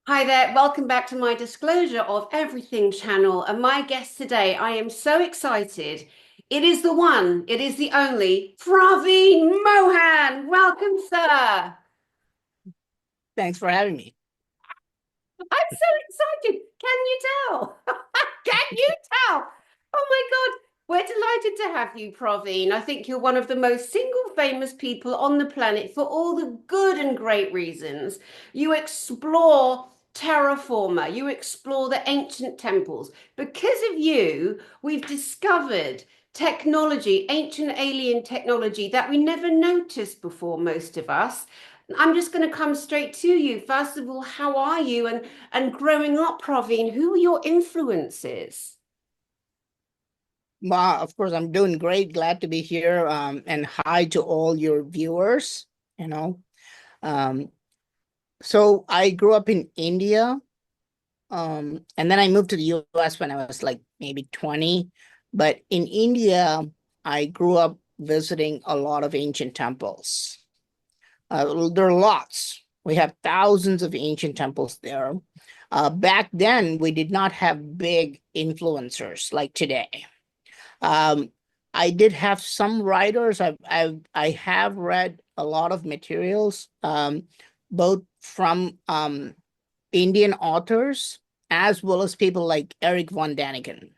Hi there, welcome back to my Disclosure of Everything channel. And my guest today, I am so excited. It is the one, it is the only Praveen Mohan. Welcome, sir. Thanks for having me. I'm so excited. Can you tell? Can you tell? Oh my God. We're delighted to have you, Praveen. I think you're one of the most single famous people on the planet for all the good and great reasons. You explore terra forma, you explore the ancient temples. Because of you, we've discovered technology, ancient alien technology that we never noticed before, most of us. I'm just going to come straight to you. First of all, how are you? And growing up, Praveen, who were your influences? Of course, I'm doing great. Glad to be here. And hi to all your viewers. You know, um, so I grew up in India, and then I moved to the U.S. when I was like maybe 20. But in India, I grew up visiting a lot of ancient temples. There are lots. We have thousands of ancient temples there. Back then, we did not have big influencers like today. Um, I did have some writers. I have read a lot of materials, both from Indian authors as well as people like Eric von Daniken.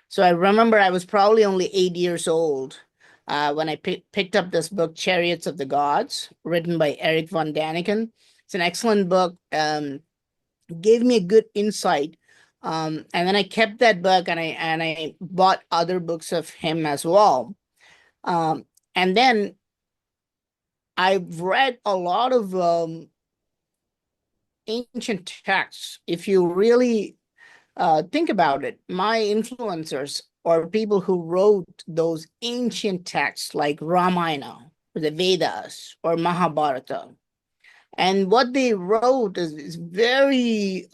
So I remember I was probably only 8 years old when I picked up this book, Chariots of the Gods, written by Eric von Daniken. It's an excellent book. Gave me a good insight. And then I kept that book and I bought other books of him as well. Um, and then I've read a lot of ancient texts. If you really think about it, my influencers are people who wrote those ancient texts like Ramayana, or the Vedas, or Mahabharata. And what they wrote is very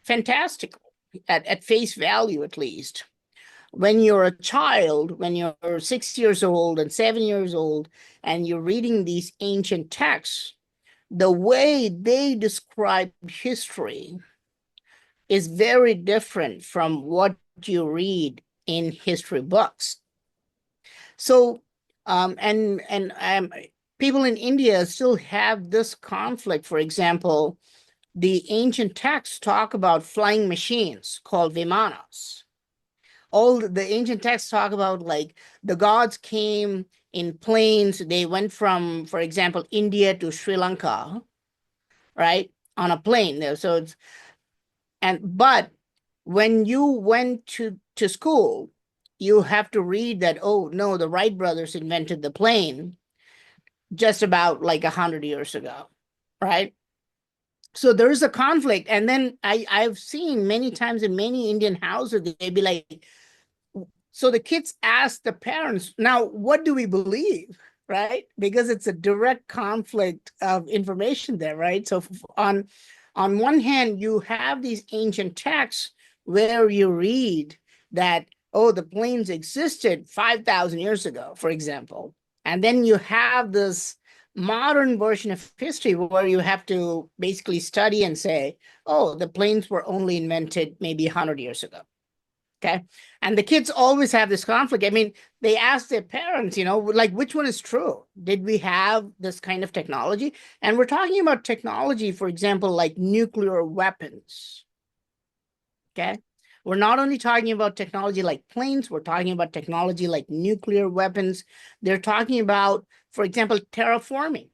fantastical at face value, at least. When you're a child, when you're 6 years old and 7 years old, and you're reading these ancient texts, the way they describe history is very different from what you read in history books. So, and people in India still have this conflict. For example, the ancient texts talk about flying machines called vimanas. All the ancient texts talk about like the gods came in planes. They went from, for example, India to Sri Lanka, right, on a plane there. So it's but when you went to school, you have to read that, oh no, the Wright brothers invented the plane just about like 100 years ago, right? So there is a conflict. And then I've seen many times in many Indian houses, they'd be like, so the kids ask the parents, now, what do we believe? Right? Because it's a direct conflict of information there, right? So on one hand, you have these ancient texts where you read that, oh, the plains existed 5,000 years ago, for example. And then you have this modern version of history where you have to basically study and say, oh, the planes were only invented maybe 100 years ago. Okay. And the kids always have this conflict. I mean, they ask their parents, like, which one is true? Did we have this kind of technology? And we're talking about technology, for example, like nuclear weapons. Okay. We're not only talking about technology like planes, we're talking about technology like nuclear weapons. They're talking about, for example, terraforming,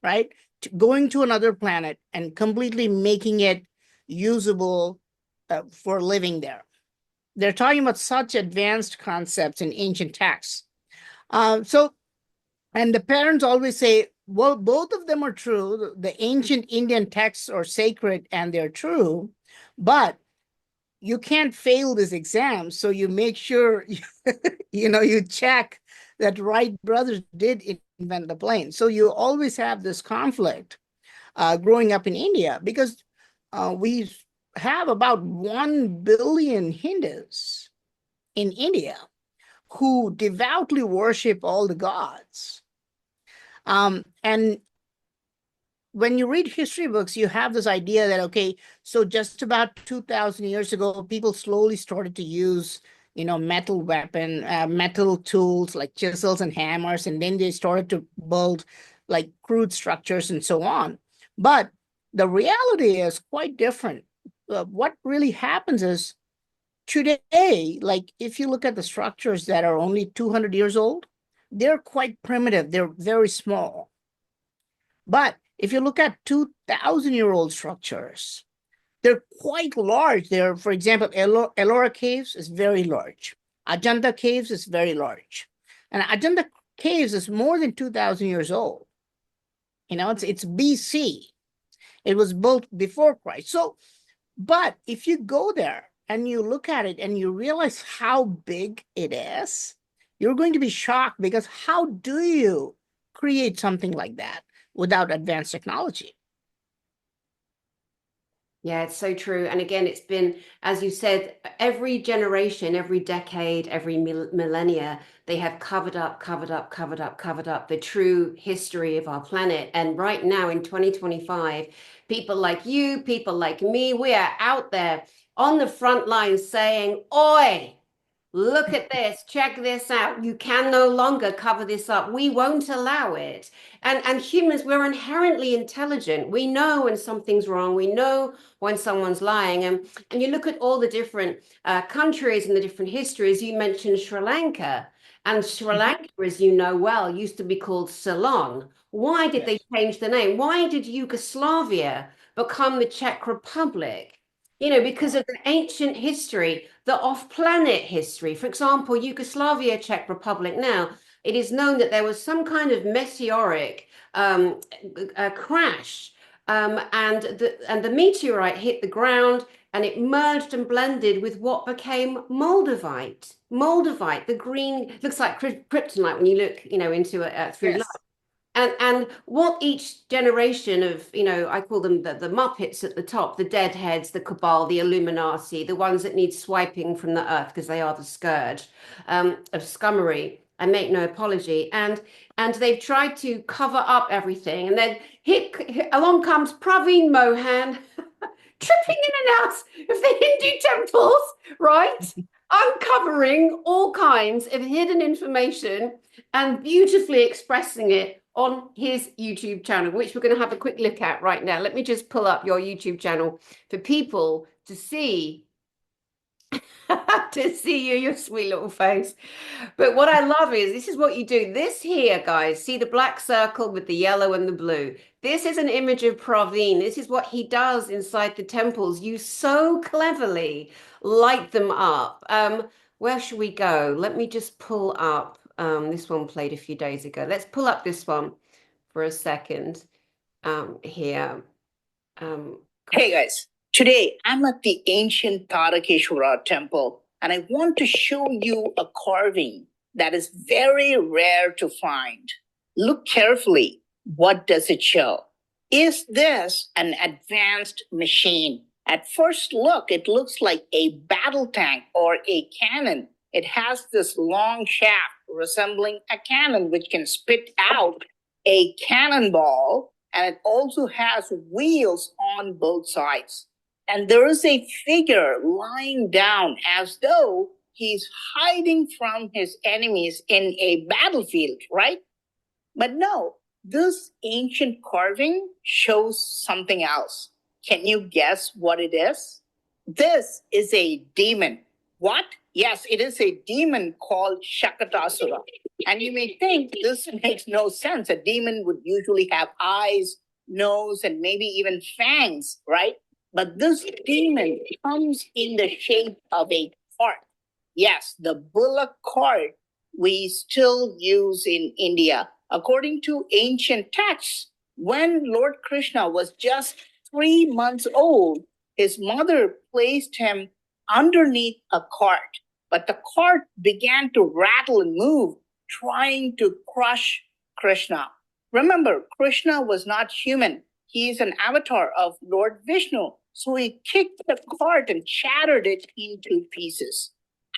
right? Going to another planet and completely making it usable for living there. They're talking about such advanced concepts in ancient texts. And the parents always say, well, both of them are true. The ancient Indian texts are sacred and they're true, but you can't fail this exam. So you make sure, you check that Wright brothers did invent the plane. So you always have this conflict growing up in India because we have about 1 billion Hindus in India who devoutly worship all the gods. And when you read history books, you have this idea that, okay, so just about 2000 years ago, people slowly started to use, metal metal tools like chisels and hammers, and then they started to build like crude structures and so on. But the reality is quite different. What really happens is today, like if you look at the structures that are only 200 years old, they're quite primitive. They're very small. But if you look at 2,000-year-old structures, they're quite large. They're, for example, Ellora Caves is very large. Ajanta Caves is very large. And Ajanta Caves is more than 2,000 years old. It's BC. It was built before Christ. So, but if you go there and you look at it and you realize how big it is, you're going to be shocked, because how do you create something like that without advanced technology? Yeah, it's so true. And again, it's been, as you said, every generation, every decade, every millennia, they have covered up, covered up, covered up, covered up the true history of our planet. And right now in 2025, people like you, people like me, we are out there on the front lines saying, Oi, look at this, check this out. You can no longer cover this up. We won't allow it. And humans, we're inherently intelligent. We know when something's wrong. We know when someone's lying. And you look at all the different countries and the different histories. You mentioned Sri Lanka. And Sri Lanka, as you know well, used to be called Ceylon. Why did they Yes. change the name? Why did Yugoslavia become the Czech Republic? Because of the ancient history, the off-planet history. For example, Yugoslavia, Czech Republic now, it is known that there was some kind of meteoric crash, and the meteorite hit the ground and it merged and blended with what became Moldavite. Moldavite, the green, looks like kryptonite when you look, into it through light. Yes. And what each generation of, I call them the Muppets at the top, the Deadheads, the Cabal, the Illuminati, the ones that need swiping from the earth because they are the scourge of scummery. I make no apology. And they've tried to cover up everything. And then along comes Praveen Mohan, tripping in and out of the Hindu temples, right? Uncovering all kinds of hidden information and beautifully expressing it on his YouTube channel, which we're going to have a quick look at right now. Let me just pull up your YouTube channel for people to see to see you, your sweet little face. But what I love is this is what you do. This here, guys, see the black circle with the yellow and the blue. This is an image of Praveen. This is what he does inside the temples. You so cleverly light them up. Where should we go? Let me just pull up. This one played a few days ago. Let's pull up this one for a second. Here. Um, Hey guys, today I'm at the ancient Tarakeshwara temple, and I want to show you a carving that is very rare to find. Look carefully. What does it show? Is this an advanced machine? At first look, it looks like a battle tank or a cannon. It has this long shaft resembling a cannon, which can spit out a cannonball, and it also has wheels on both sides. And there is a figure lying down as though he's hiding from his enemies in a battlefield, right? But no, this ancient carving shows something else. Can you guess what it is? This is a demon. What? Yes, it is a demon called Shakatasura. And you may think this makes no sense. A demon would usually have eyes, nose, and maybe even fangs, right? But this demon comes in the shape of a cart. Yes, the bullock cart we still use in India. According to ancient texts, when Lord Krishna was just 3 months old, his mother placed him underneath a cart, but the cart began to rattle and move, trying to crush Krishna. Remember, Krishna was not human. He is an avatar of Lord Vishnu. So he kicked the cart and shattered it into pieces.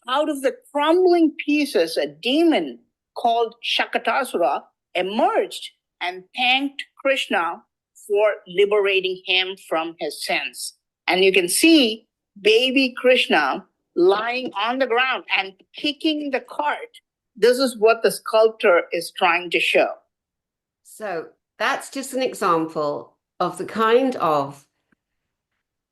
Out of the crumbling pieces, a demon called Shakatasura emerged and thanked Krishna for liberating him from his sins. And you can see baby Krishna lying on the ground and kicking the cart. This is what the sculptor is trying to show. So that's just an example of the kind of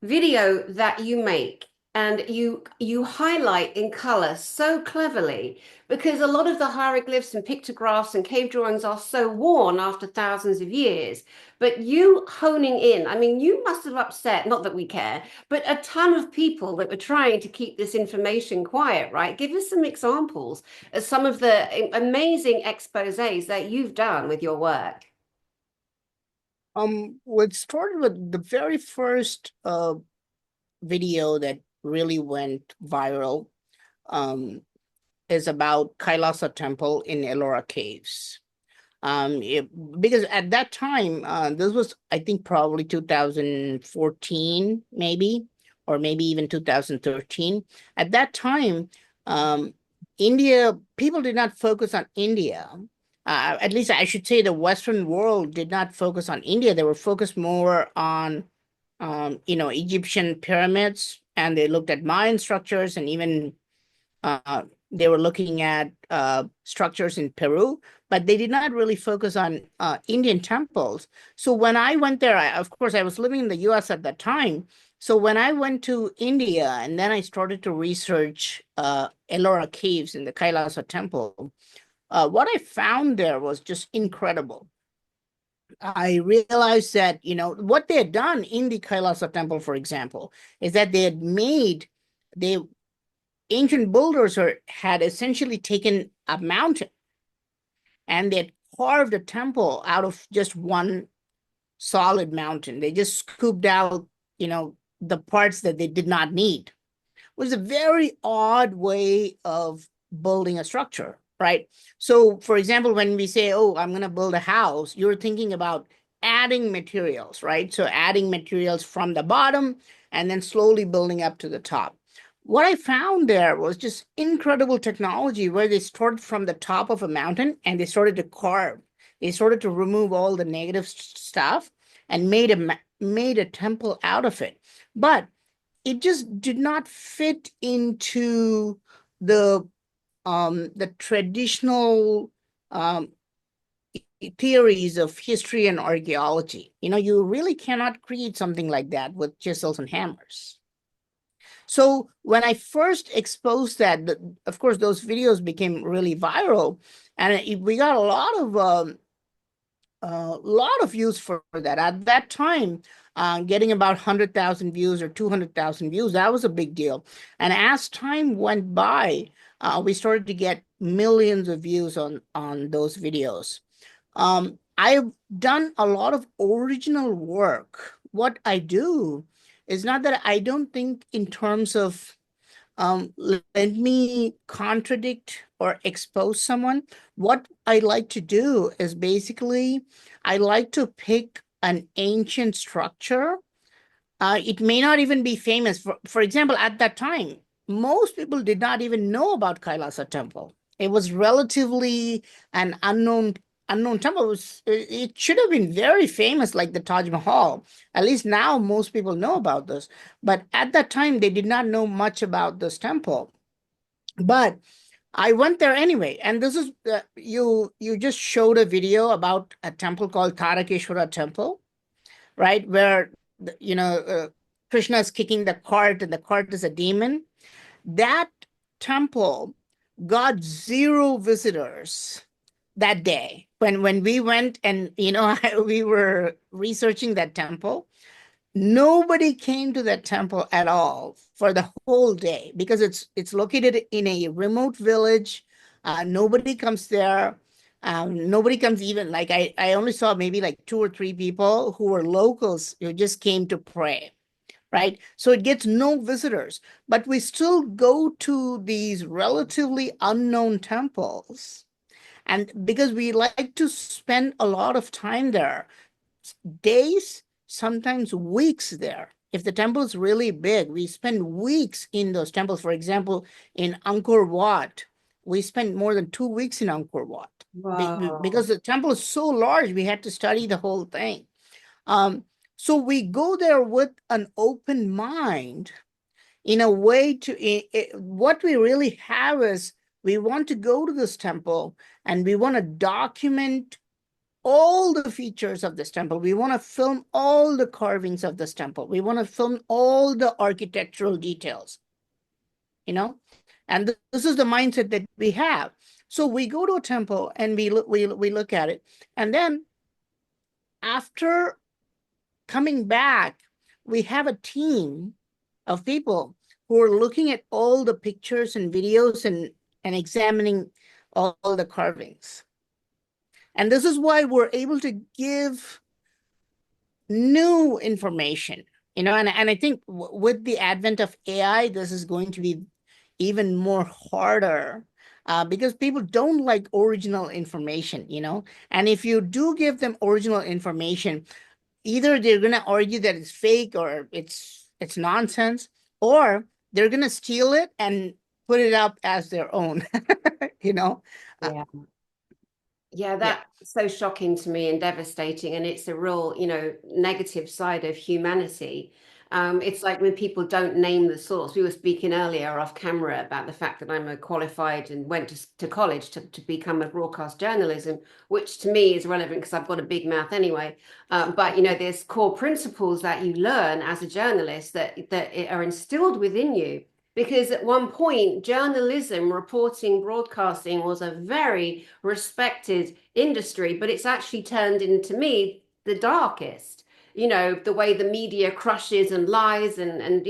video that you make, and you highlight in color so cleverly, because a lot of the hieroglyphs and pictographs and cave drawings are so worn after thousands of years. But you honing in, I mean, you must have upset, not that we care, but a ton of people that were trying to keep this information quiet, right? Give us some examples of some of the amazing exposés that you've done with your work. What started with the very first video that really went viral um, is about Kailasa Temple in Ellora Caves. Because at that time, this was, I think, probably 2014, maybe, or maybe even 2013. At that time, India, people did not focus on India. At least I should say the Western world did not focus on India. They were focused more on, Egyptian pyramids, and they looked at Mayan structures, and even they were looking at structures in Peru, but they did not really focus on Indian temples. So when I went there, of course, I was living in the US at that time. So when I went to India and then I started to research Ellora Caves in the Kailasa Temple, what I found there was just incredible. I realized that, what they had done in the Kailasa Temple, for example, is that they ancient builders had essentially taken a mountain and they had carved a temple out of just one solid mountain. They just scooped out, the parts that they did not need. It was a very odd way of building a structure, right? So, for example, when we say, oh, I'm going to build a house, you're thinking about adding materials, right? So adding materials from the bottom and then slowly building up to the top. What I found there was just incredible technology where they started from the top of a mountain and they started to carve. They started to remove all the negative stuff and made a temple out of it. But it just did not fit into the traditional theories of history and archaeology. You really cannot create something like that with chisels and hammers. So when I first exposed that, of course, those videos became really viral, and we got a lot of views for that. At that time, getting about 100,000 views or 200,000 views, that was a big deal. And as time went by, we started to get millions of views on those videos. I've done a lot of original work. What I do is not that I don't think in terms of let me contradict or expose someone. What I like to do is basically, I like to pick an ancient structure. It may not even be famous. For example, at that time, most people did not even know about Kailasa Temple. It was relatively an unknown temple. It should have been very famous, like the Taj Mahal. At least now most people know about this. But at that time, they did not know much about this temple. But I went there anyway, and this is you just showed a video about a temple called Tarakeshwara Temple, right? Where Krishna is kicking the cart, and the cart is a demon. That temple got zero visitors that day when we went, and we were researching that temple. Nobody came to that temple at all for the whole day because it's located in a remote village. Nobody comes there. Nobody comes, even like I only saw maybe like 2 or 3 people who were locals who just came to pray, right? So it gets no visitors, but we still go to these relatively unknown temples. And because we like to spend a lot of time there, days, sometimes weeks there. If the temple is really big, we spend weeks in those temples. For example, in Angkor Wat, we spent more than 2 weeks in Angkor Wat. Wow. Because the temple is so large, we had to study the whole thing. Um, so we go there with an open mind in a way to what we really have is we want to go to this temple and we want to document all the features of this temple. We want to film all the carvings of this temple. We want to film all the architectural details, you know? And this is the mindset that we have. So we go to a temple and we look at it. And then after coming back, we have a team of people who are looking at all the pictures and videos and examining all the carvings. And this is why we're able to give new information, and I think with the advent of AI, this is going to be even more harder because people don't like original information, and if you do give them original information, either they're going to argue that it's fake or it's nonsense, or they're going to steal it and put it up as their own. you know uh, Yeah. Yeah, yeah, that's so shocking to me and devastating. And it's a real, negative side of humanity. It's like when people don't name the source. We were speaking earlier off camera about the fact that I'm a qualified and went to college to become a broadcast journalism, which to me is relevant because I've got a big mouth anyway. But there's core principles that you learn as a journalist that are instilled within you. Because at one point, journalism, reporting, broadcasting was a very respected industry, but it's actually turned into me the darkest. The way the media crushes and lies and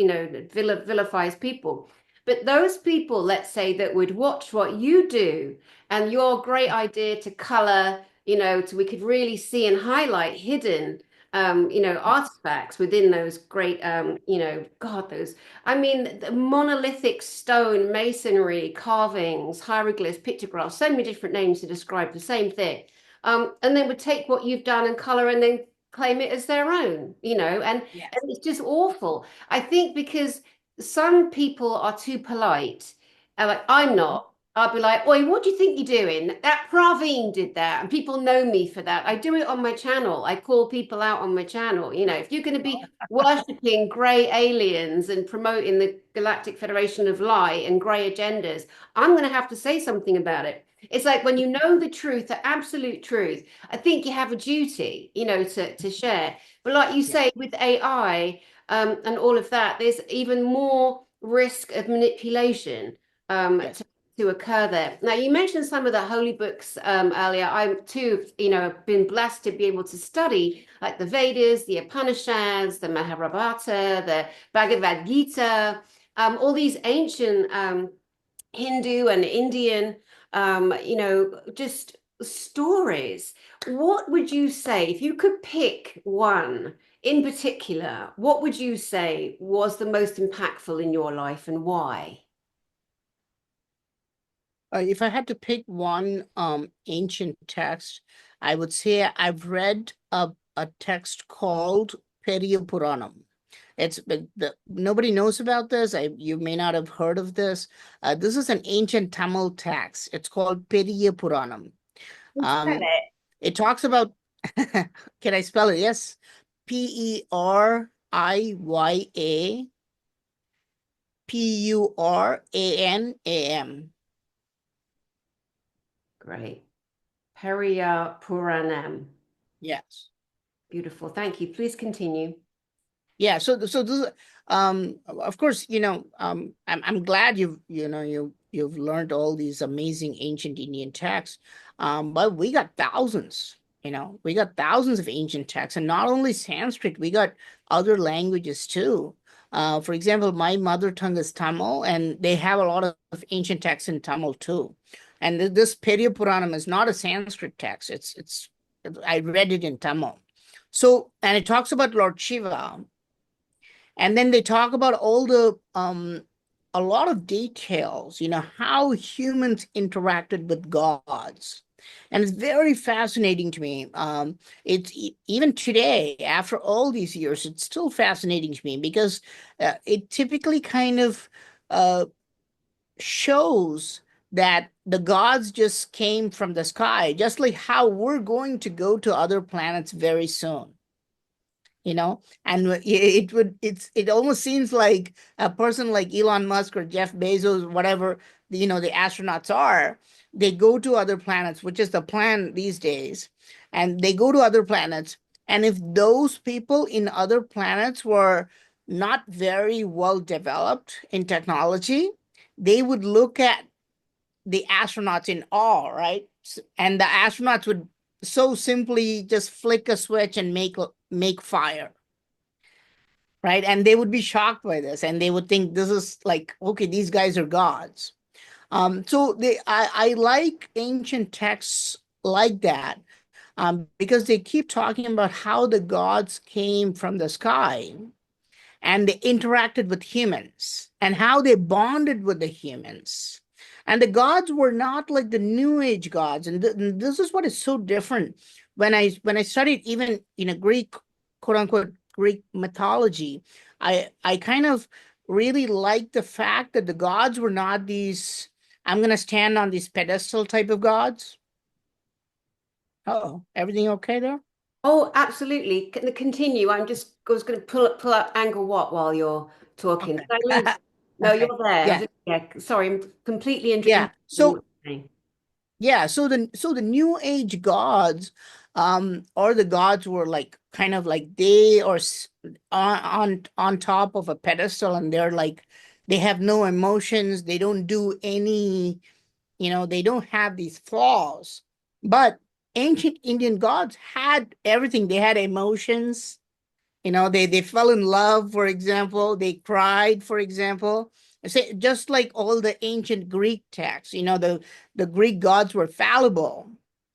vilifies people. But those people, let's say, that would watch what you do and your great idea to color, so we could really see and highlight hidden artifacts within those great, God, those I mean, the monolithic stone masonry, carvings, hieroglyphs, pictographs, so many different names to describe the same thing. And then would take what you've done and color and then claim it as their own, and yes, it's just awful. I think because some people are too polite, like I'm not. I'll be like, "Oi, what do you think you're doing? That Praveen did that, and people know me for that. I do it on my channel. I call people out on my channel. If you're going to be worshipping grey aliens and promoting the Galactic Federation of Lie and grey agendas, I'm going to have to say something about it. It's like when you know the truth, the absolute truth, I think you have a duty, to share. But like you yeah, say, with AI and all of that, there's even more risk of manipulation yes, to occur there. Now, you mentioned some of the holy books earlier. I too, have been blessed to be able to study like the Vedas, the Upanishads, the Mahabharata, the Bhagavad Gita, all these ancient Hindu and Indian, just stories. What would you say if you could pick one in particular? What would you say was the most impactful in your life and why? if I had to pick one ancient text, I would say I've read a text called Periya Puranam. Nobody knows about this. You may not have heard of this. This is an ancient Tamil text. It's called Periya Puranam. Spell Um, it. it talks about. Can I spell it? Yes, Periyapuranam. Great. Periya Puranam. Yes. Beautiful. Thank you. Please continue. Yeah, so this of course, I'm glad you've learned all these amazing ancient Indian texts. But we got thousands, we got thousands of ancient texts, and not only Sanskrit, we got other languages too. For example, my mother tongue is Tamil, and they have a lot of ancient texts in Tamil too. And this Periya Puranam is not a Sanskrit text. It's I read it in Tamil. So, and it talks about Lord Shiva, and then they talk about all the a lot of details, how humans interacted with gods. And it's very fascinating to me. Even today, after all these years, it's still fascinating to me because it typically kind of uh, shows that the gods just came from the sky, just like how we're going to go to other planets very soon. and it almost seems like a person like Elon Musk or Jeff Bezos, whatever, the astronauts are, they go to other planets, which is the plan these days, and they go to other planets. And if those people in other planets were not very well developed in technology, they would look at the astronauts in awe, right? And the astronauts would so simply just flick a switch and make fire, right? And they would be shocked by this, and they would think this is like, okay, these guys are gods. So I like ancient texts like that, because they keep talking about how the gods came from the sky and they interacted with humans and how they bonded with the humans. And the gods were not like the New Age gods. And this is what is so different. When I studied even Greek, quote unquote, Greek mythology, I kind of really liked the fact that the gods were not these, I'm going to stand on this pedestal type of gods. Oh, everything okay there? Oh, absolutely. Continue. I was going to pull up Angkor Wat while you're talking. Okay. Did I lose? No, Okay. you're there. Yeah. Yeah. Sorry, I'm completely Yeah. interested in what So you're saying. yeah, so the New Age gods, or the gods were like kind of like they are on top of a pedestal, and they're like they have no emotions, they don't do any, they don't have these flaws. But ancient Indian gods had everything. They had emotions, they fell in love, for example, they cried, for example. Say, just like all the ancient Greek texts, the Greek gods were fallible,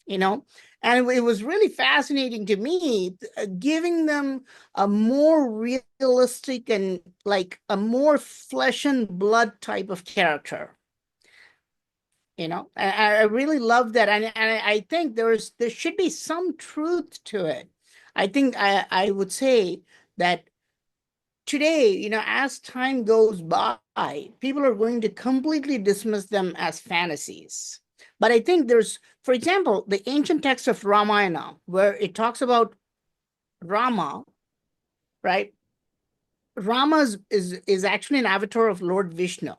you know. And it was really fascinating to me, giving them a more realistic and like a more flesh and blood type of character. I really love that, and I think there should be some truth to it. I think I would say that today, as time goes by, people are going to completely dismiss them as fantasies. But I think for example, the ancient text of Ramayana, where it talks about Rama, right? Rama is actually an avatar of Lord Vishnu.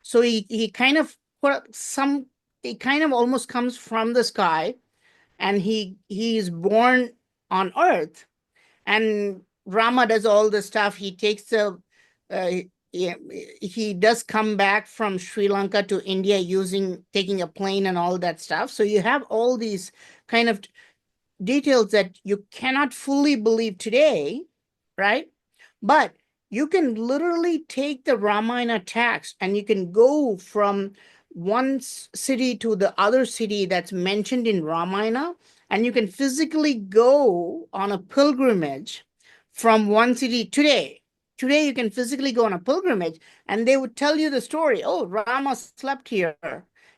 So he kind of put some, it kind of almost comes from the sky, and he is born on earth, and Rama does all the stuff. He takes uh, he does come back from Sri Lanka to India taking a plane and all that stuff. So you have all these kind of details that you cannot fully believe today, right? But you can literally take the Ramayana text and you can go from one city to the other city that's mentioned in Ramayana, and you can physically go on a pilgrimage from one city today. Today, you can physically go on a pilgrimage, and they would tell you the story. Oh, Rama slept here.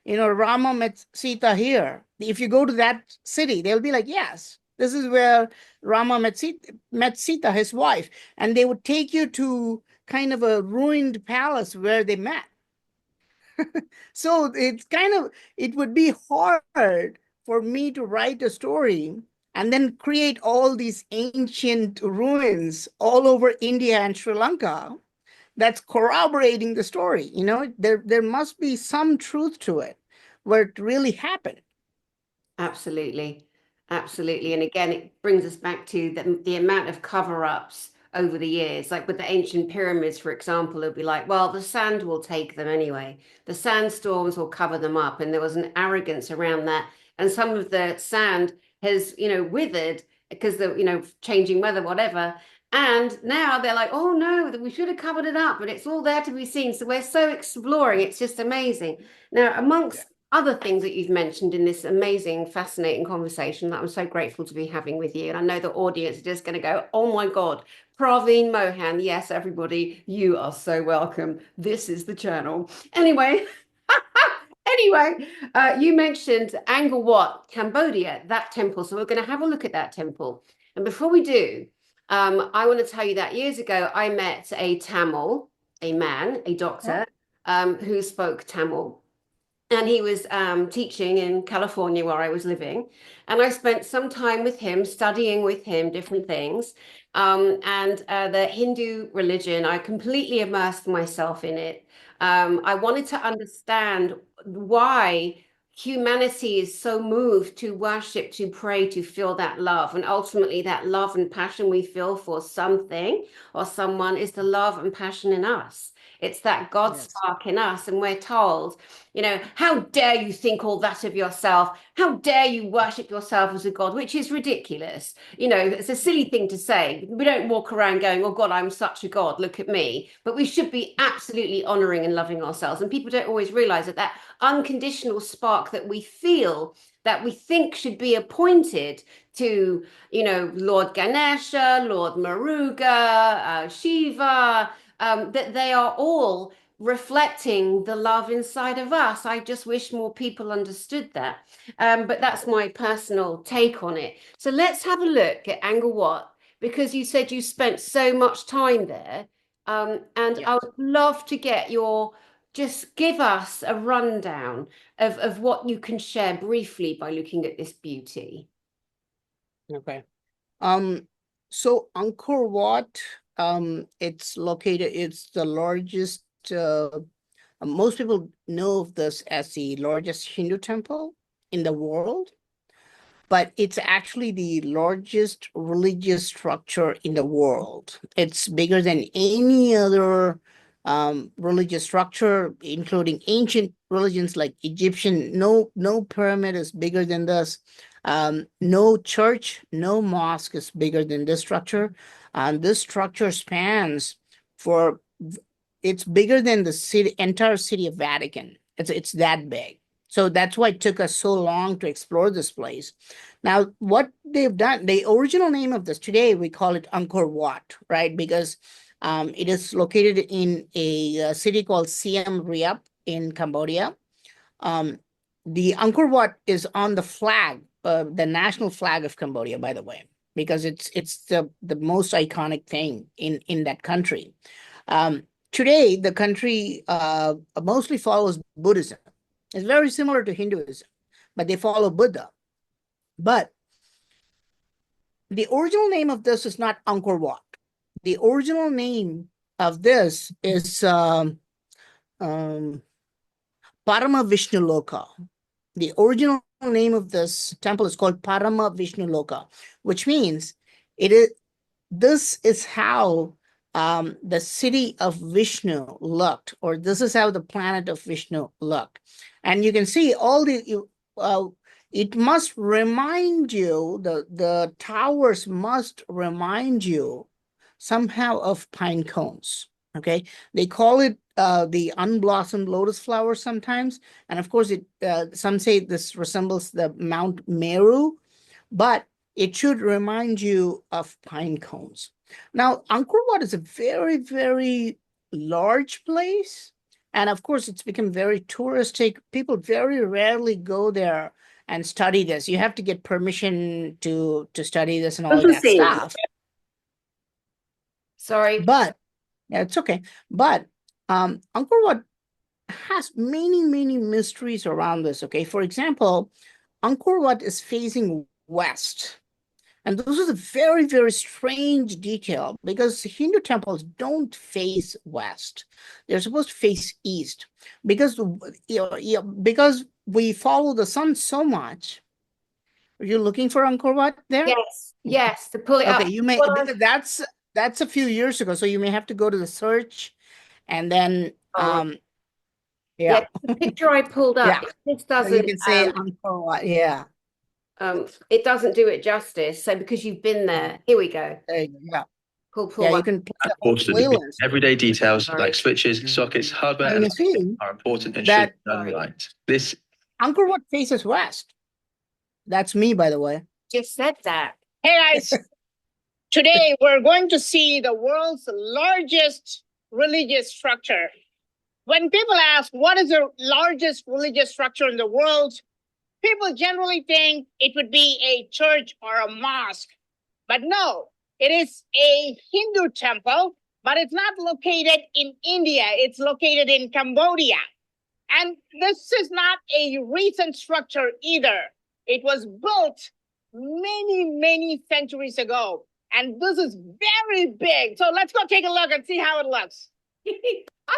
Rama met Sita here. If you go to that city, they'll be like, yes, this is where Rama met Sita, his wife. And they would take you to kind of a ruined palace where they met. So it would be hard for me to write a story and then create all these ancient ruins all over India and Sri Lanka that's corroborating the story. There must be some truth to it where it really happened. Absolutely. Absolutely. And again, it brings us back to the amount of cover-ups over the years. Like with the ancient pyramids, for example, it'll be like, well, the sand will take them anyway. The sandstorms will cover them up. And there was an arrogance around that. And some of the sand has, withered because the, changing weather, whatever. And now they're like, oh no, that we should have covered it up, but it's all there to be seen. So we're so exploring. It's just amazing. Now, Yeah. amongst other things that you've mentioned in this amazing, fascinating conversation that I'm so grateful to be having with you. And I know the audience is just going to go, oh my God, Praveen Mohan. Yes, everybody, you are so welcome. This is the channel. Anyway, you mentioned Angkor Wat, Cambodia, that temple. So we're going to have a look at that temple. And before we do, I want to tell you that years ago, I met a Tamil, a man, a Oh, doctor, who spoke Tamil. and he was teaching in California where I was living. And I spent some time with him, studying with him different things. And the Hindu religion, I completely immersed myself in it. I wanted to understand why humanity is so moved to worship, to pray, to feel that love. And ultimately, that love and passion we feel for something or someone is the love and passion in us. It's that God Yes. spark in us. And we're told, how dare you think all that of yourself? How dare you worship yourself as a god, which is ridiculous. It's a silly thing to say. We don't walk around going, oh God, I'm such a god, look at me. But we should be absolutely honoring and loving ourselves. And people don't always realize that unconditional spark that we feel, that we think should be appointed to, Lord Ganesha, Lord Maruga, Shiva, that they are all reflecting the love inside of us. I just wish more people understood that. But that's my personal take on it. So let's have a look at Angkor Wat, because you said you spent so much time there. And I Yes. would love to get just give us a rundown of what you can share briefly by looking at this beauty. Okay. Um, so Angkor Wat, it's the largest, most people know of this as the largest Hindu temple in the world, but it's actually the largest religious structure in the world. It's bigger than any other religious structure, including ancient religions like Egyptian. No pyramid is bigger than this. No church, no mosque is bigger than this structure. And this structure spans for, it's bigger than the entire city of Vatican. It's that big. So that's why it took us so long to explore this place. Now, what they've done, the original name of this, today we call it Angkor Wat, right? Because it is located in a city called Siem Reap in Cambodia. Um, the Angkor Wat is on the flag, the national flag of Cambodia, by the way, because it's the most iconic thing in that country. Today, the country mostly follows Buddhism. It's very similar to Hinduism, but they follow Buddha. But the original name of this is not Angkor Wat. The original name of this is um, Parama Vishnu Loka. The original name of this temple is called Parama Vishnu Loka, which means it is. This is how the city of Vishnu looked, or this is how the planet of Vishnu looked. And you can see all it must remind you, the towers must remind you somehow of pine cones. Okay, they call it the unblossomed lotus flower sometimes, and of course, some say this resembles the Mount Meru, but it should remind you of pine cones. Now, Angkor Wat is a very, very large place. And of course, it's become very touristic. People very rarely go there and study this. You have to get permission to study this and all of Doesn't that seem. stuff. Sorry. But yeah, it's okay. But Angkor Wat has many, many mysteries around this. Okay. For example, Angkor Wat is facing west. And this is a very, very strange detail because Hindu temples don't face west. They're supposed to face east because because we follow the sun so much. Are you looking for Angkor Wat there? Yes, yes, to pull it Okay, up. you may, because that's a few years ago, so you may have to go to the search and then Oh, yeah, yeah. the picture I pulled Yeah. up, it just So you doesn't can say Angkor Wat. Yeah. it doesn't do it justice. So because you've been there, here we go. There you go. Yeah. Pull Yeah, one. you can play the whole Important. playlist. Everyday details Sorry. like switches, sockets, hardware, You and can see are important and should that be done right. This Angkor Wat faces west. That's me, by the way. Just said that. Hey guys, today we're going to see the world's largest religious structure. When people ask what is the largest religious structure in the world, people generally think it would be a church or a mosque. But no, it is a Hindu temple, but it's not located in India. It's located in Cambodia. And this is not a recent structure either. It was built many centuries ago. And this is very big. So let's go take a look and see how it looks. I'm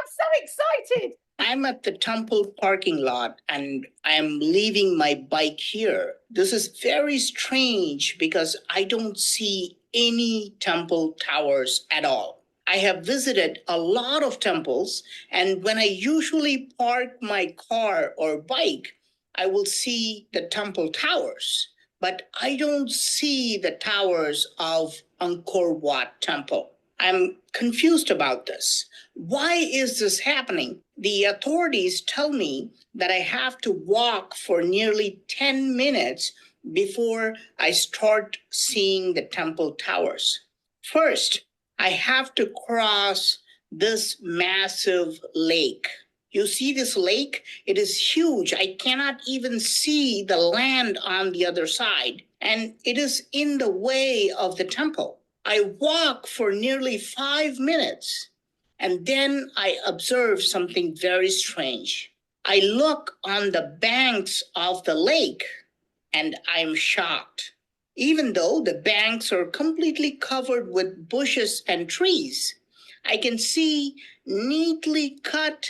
so excited. I'm at the temple parking lot and I'm leaving my bike here. This is very strange because I don't see any temple towers at all. I have visited a lot of temples, and when I usually park my car or bike, I will see the temple towers, but I don't see the towers of Angkor Wat Temple. I'm confused about this. Why is this happening? The authorities tell me that I have to walk for nearly 10 minutes before I start seeing the temple towers. First, I have to cross this massive lake. You see this lake? It is huge. I cannot even see the land on the other side, and it is in the way of the temple. I walk for nearly 5 minutes, and then I observe something very strange. I look on the banks of the lake, and I'm shocked. Even though the banks are completely covered with bushes and trees, I can see neatly cut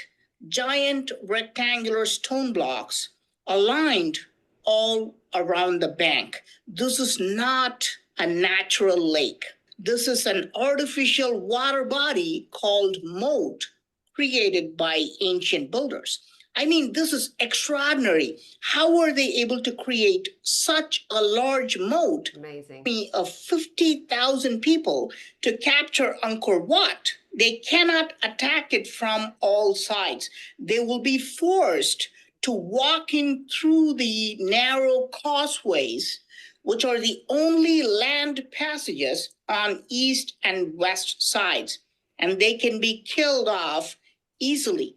giant rectangular stone blocks aligned all around the bank. This is not a natural lake. This is an artificial water body called moat created by ancient builders. I mean, this is extraordinary. How are they able to create such a large moat? Amazing. Of 50,000 people to capture Angkor Wat? They cannot attack it from all sides. They will be forced to walk in through the narrow causeways, which are the only land passages on east and west sides, and they can be killed off easily.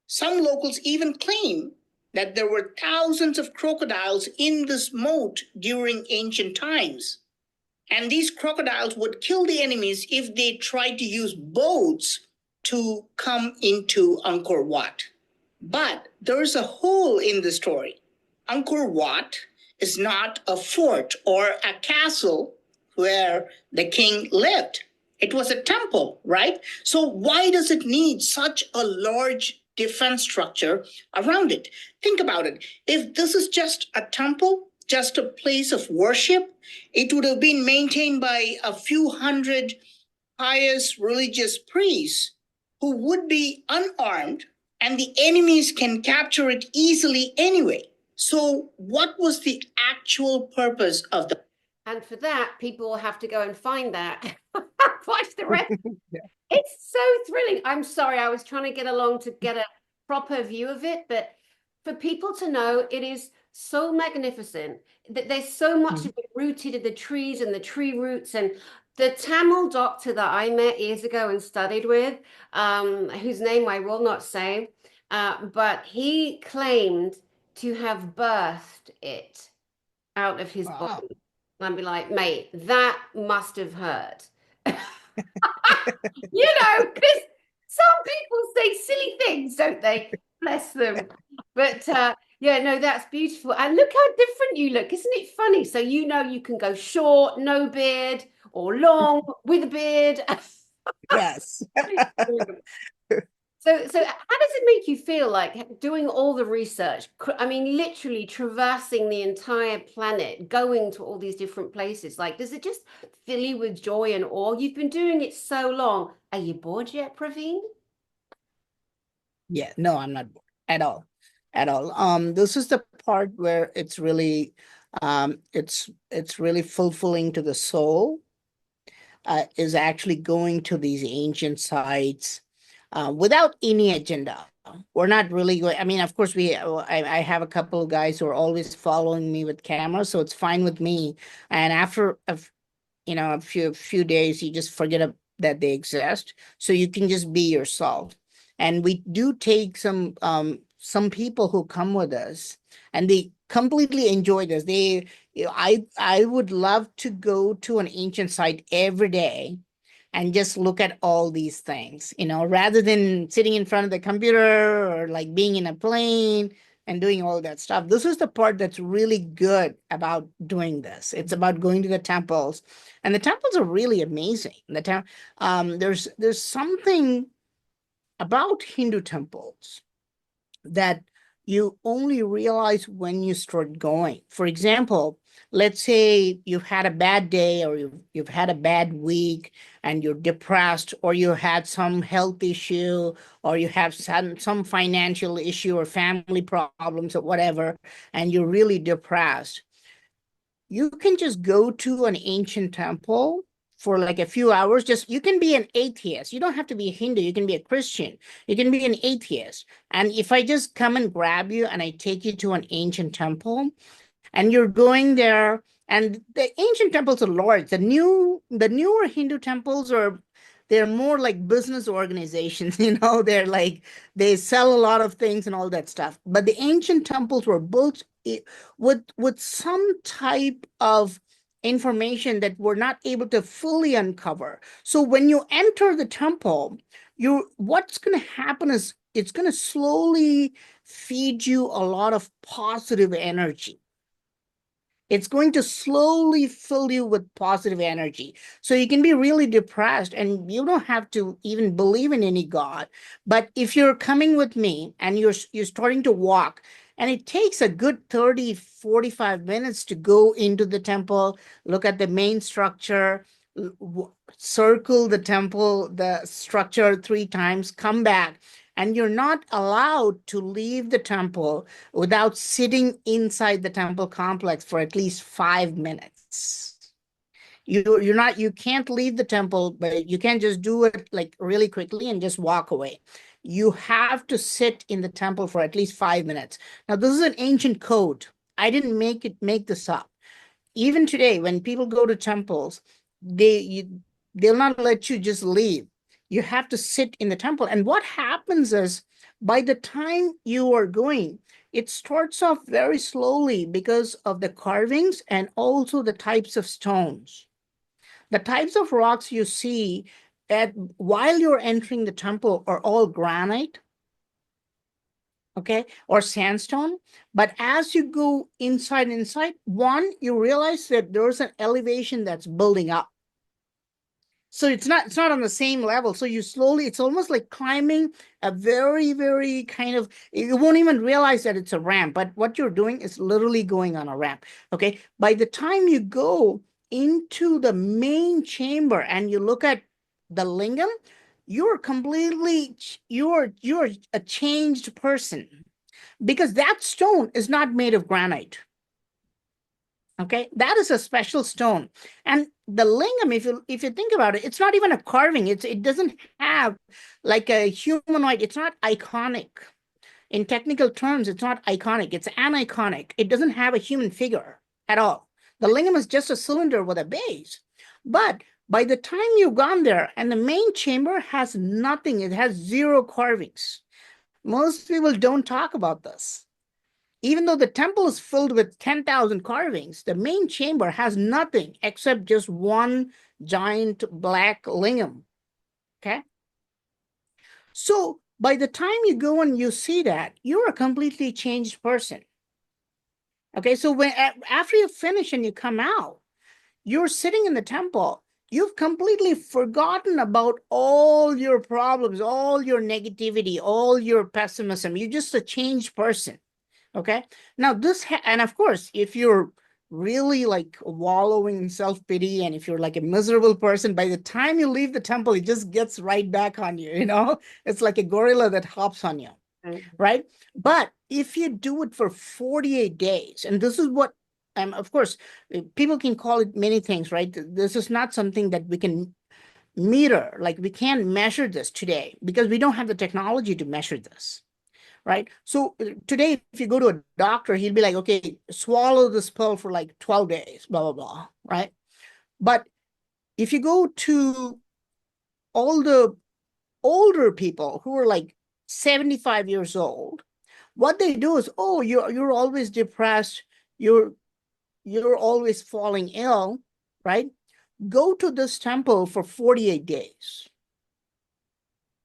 Some locals even claim that there were thousands of crocodiles in this moat during ancient times. And these crocodiles would kill the enemies if they tried to use boats to come into Angkor Wat. But there's a hole in the story. Angkor Wat is not a fort or a castle where the king lived. It was a temple, right? So why does it need such a large defense structure around it? Think about it. If this is just a temple, just a place of worship, it would have been maintained by a few hundred pious religious priests who would be unarmed, and the enemies can capture it easily anyway. So what was the actual purpose of the... And for that, people will have to go and find that. Watch the rest. Yeah. It's so thrilling. I'm sorry, I was trying to get along to get a proper view of it, but for people to know, it is so magnificent that there's so much of it rooted in the trees and the tree roots. And the Tamil doctor that I met years ago and studied with, whose name I will not say, but he claimed to have birthed it out of his body. And I'd be like, mate, that must have hurt. You know, because some people say silly things, don't they? Bless them. But yeah, no, that's beautiful. And look how different you look. Isn't it funny? So you know you can go short, no beard, or long with a beard. Yes. So how does it make you feel like doing all the research? I mean, literally traversing the entire planet, going to all these different places. Like, does it just fill you with joy and awe? You've been doing it so long. Are you bored yet, Praveen? Yeah, no, I'm not bored at all. At all. This is the part where it's really it's really fulfilling to the soul. Is actually going to these ancient sites without any agenda. We're not really going. I mean, of course, I have a couple of guys who are always following me with cameras, so it's fine with me. And after a few days, you just forget that they exist, so you can just be yourself. And we do take some people who come with us, and they completely enjoy this. I would love to go to an ancient site every day and just look at all these things, rather than sitting in front of the computer or like being in a plane and doing all that stuff. This is the part that's really good about doing this. It's about going to the temples, and the temples are really amazing. There's something about Hindu temples that you only realize when you start going. For example, let's say you've had a bad day, or you've had a bad week and you're depressed, or you had some health issue, or you have some financial issue or family problems or whatever, and you're really depressed. You can just go to an ancient temple for like a few hours. You can be an atheist. You don't have to be a Hindu. You can be a Christian. You can be an atheist. And if I just come and grab you and I take you to an ancient temple, and you're going there, and the ancient temples are large. The newer Hindu temples they're more like business organizations. They sell a lot of things and all that stuff. But the ancient temples were built with some type of information that we're not able to fully uncover. So when you enter the temple, what's going to happen is it's going to slowly feed you a lot of positive energy. It's going to slowly fill you with positive energy. So you can be really depressed and you don't have to even believe in any God. But if you're coming with me and you're starting to walk, and it takes a good 30, 45 minutes to go into the temple, look at the main structure, circle the temple, the structure 3 times, come back. And you're not allowed to leave the temple without sitting inside the temple complex for at least 5 minutes. You can't leave the temple, but you can't just do it like really quickly and just walk away. You have to sit in the temple for at least 5 minutes. Now, this is an ancient code. I didn't make this up. Even today, when people go to temples, they'll not let you just leave. You have to sit in the temple. And what happens is, by the time you are going, it starts off very slowly because of the carvings and also the types of stones. The types of rocks you see while you're entering the temple are all granite, okay, or sandstone. But as you go inside, you realize that there's an elevation that's building up. So it's not on the same level. So it's almost like climbing a very, very kind of, you won't even realize that it's a ramp, but what you're doing is literally going on a ramp. Okay. By the time you go into the main chamber and you look at the lingam, you're a changed person, because that stone is not made of granite. Okay, that is a special stone. And the lingam, if you think about it, it's not even a carving. It doesn't have like a humanoid. It's not iconic. In technical terms, it's not iconic. It's aniconic. It doesn't have a human figure at all. The lingam is just a cylinder with a base. But by the time you've gone there, and the main chamber has nothing, it has 0 carvings. Most people don't talk about this. Even though the temple is filled with 10,000 carvings, the main chamber has nothing except just one giant black lingam. Okay? So by the time you go and you see that, you're a completely changed person. Okay, so after you finish and you come out, you're sitting in the temple, you've completely forgotten about all your problems, all your negativity, all your pessimism. You're just a changed person. Okay. Now and of course, if you're really like wallowing in self-pity, and if you're like a miserable person, by the time you leave the temple, it just gets right back on you, It's like a gorilla that hops on you, right? But if you do it for 48 days, and this is what, of course, people can call it many things, right? This is not something that we can meter, like we can't measure this today because we don't have the technology to measure this. Right. So today, if you go to a doctor, he'll be like, okay, swallow this pill for like 12 days, blah, blah, blah. Right. But if you go to all the older people who are like 75 years old, what they do is, oh, you're always depressed. You're always falling ill. Right. go to this temple for 48 days,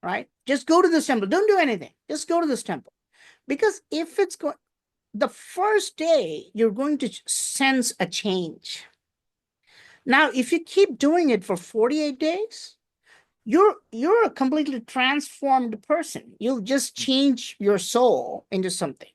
right? Just go to this temple. Don't do anything. Just go to this temple. Because if it's going, the first day, you're going to sense a change. Now, if you keep doing it for 48 days, you're a completely transformed person. You'll just change your soul into something.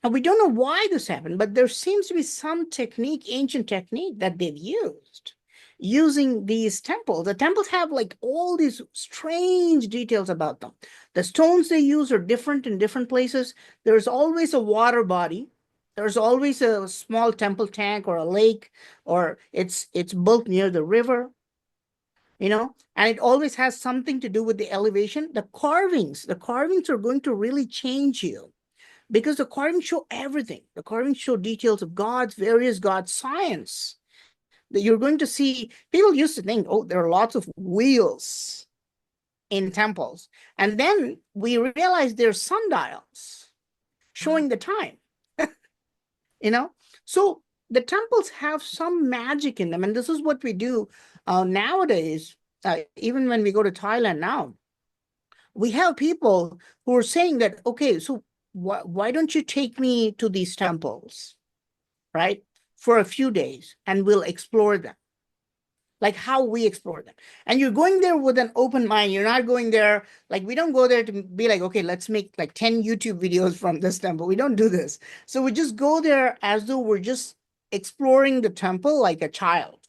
Now, we don't know why this happened, but there seems to be some technique, ancient technique that they've used using these temples. The temples have like all these strange details about them. The stones they use are different in different places. There's always a water body. There's always a small temple tank or a lake, or it's built near the river, and it always has something to do with the elevation. The carvings are going to really change you, because the carvings show everything. The carvings show details of gods, various gods, science. That you're going to see, people used to think, oh, there are lots of wheels in temples. And then we realized there's sundials showing the time, you know? So the temples have some magic in them. And this is what we do nowadays, even when we go to Thailand now. We have people who are saying that, okay, so why don't you take me to these temples, right, for a few days, and we'll explore them, like how we explore them. And you're going there with an open mind. You're not going there, like, we don't go there to be like, okay, let's make like 10 YouTube videos from this temple. We don't do this. So we just go there as though we're just exploring the temple like a child,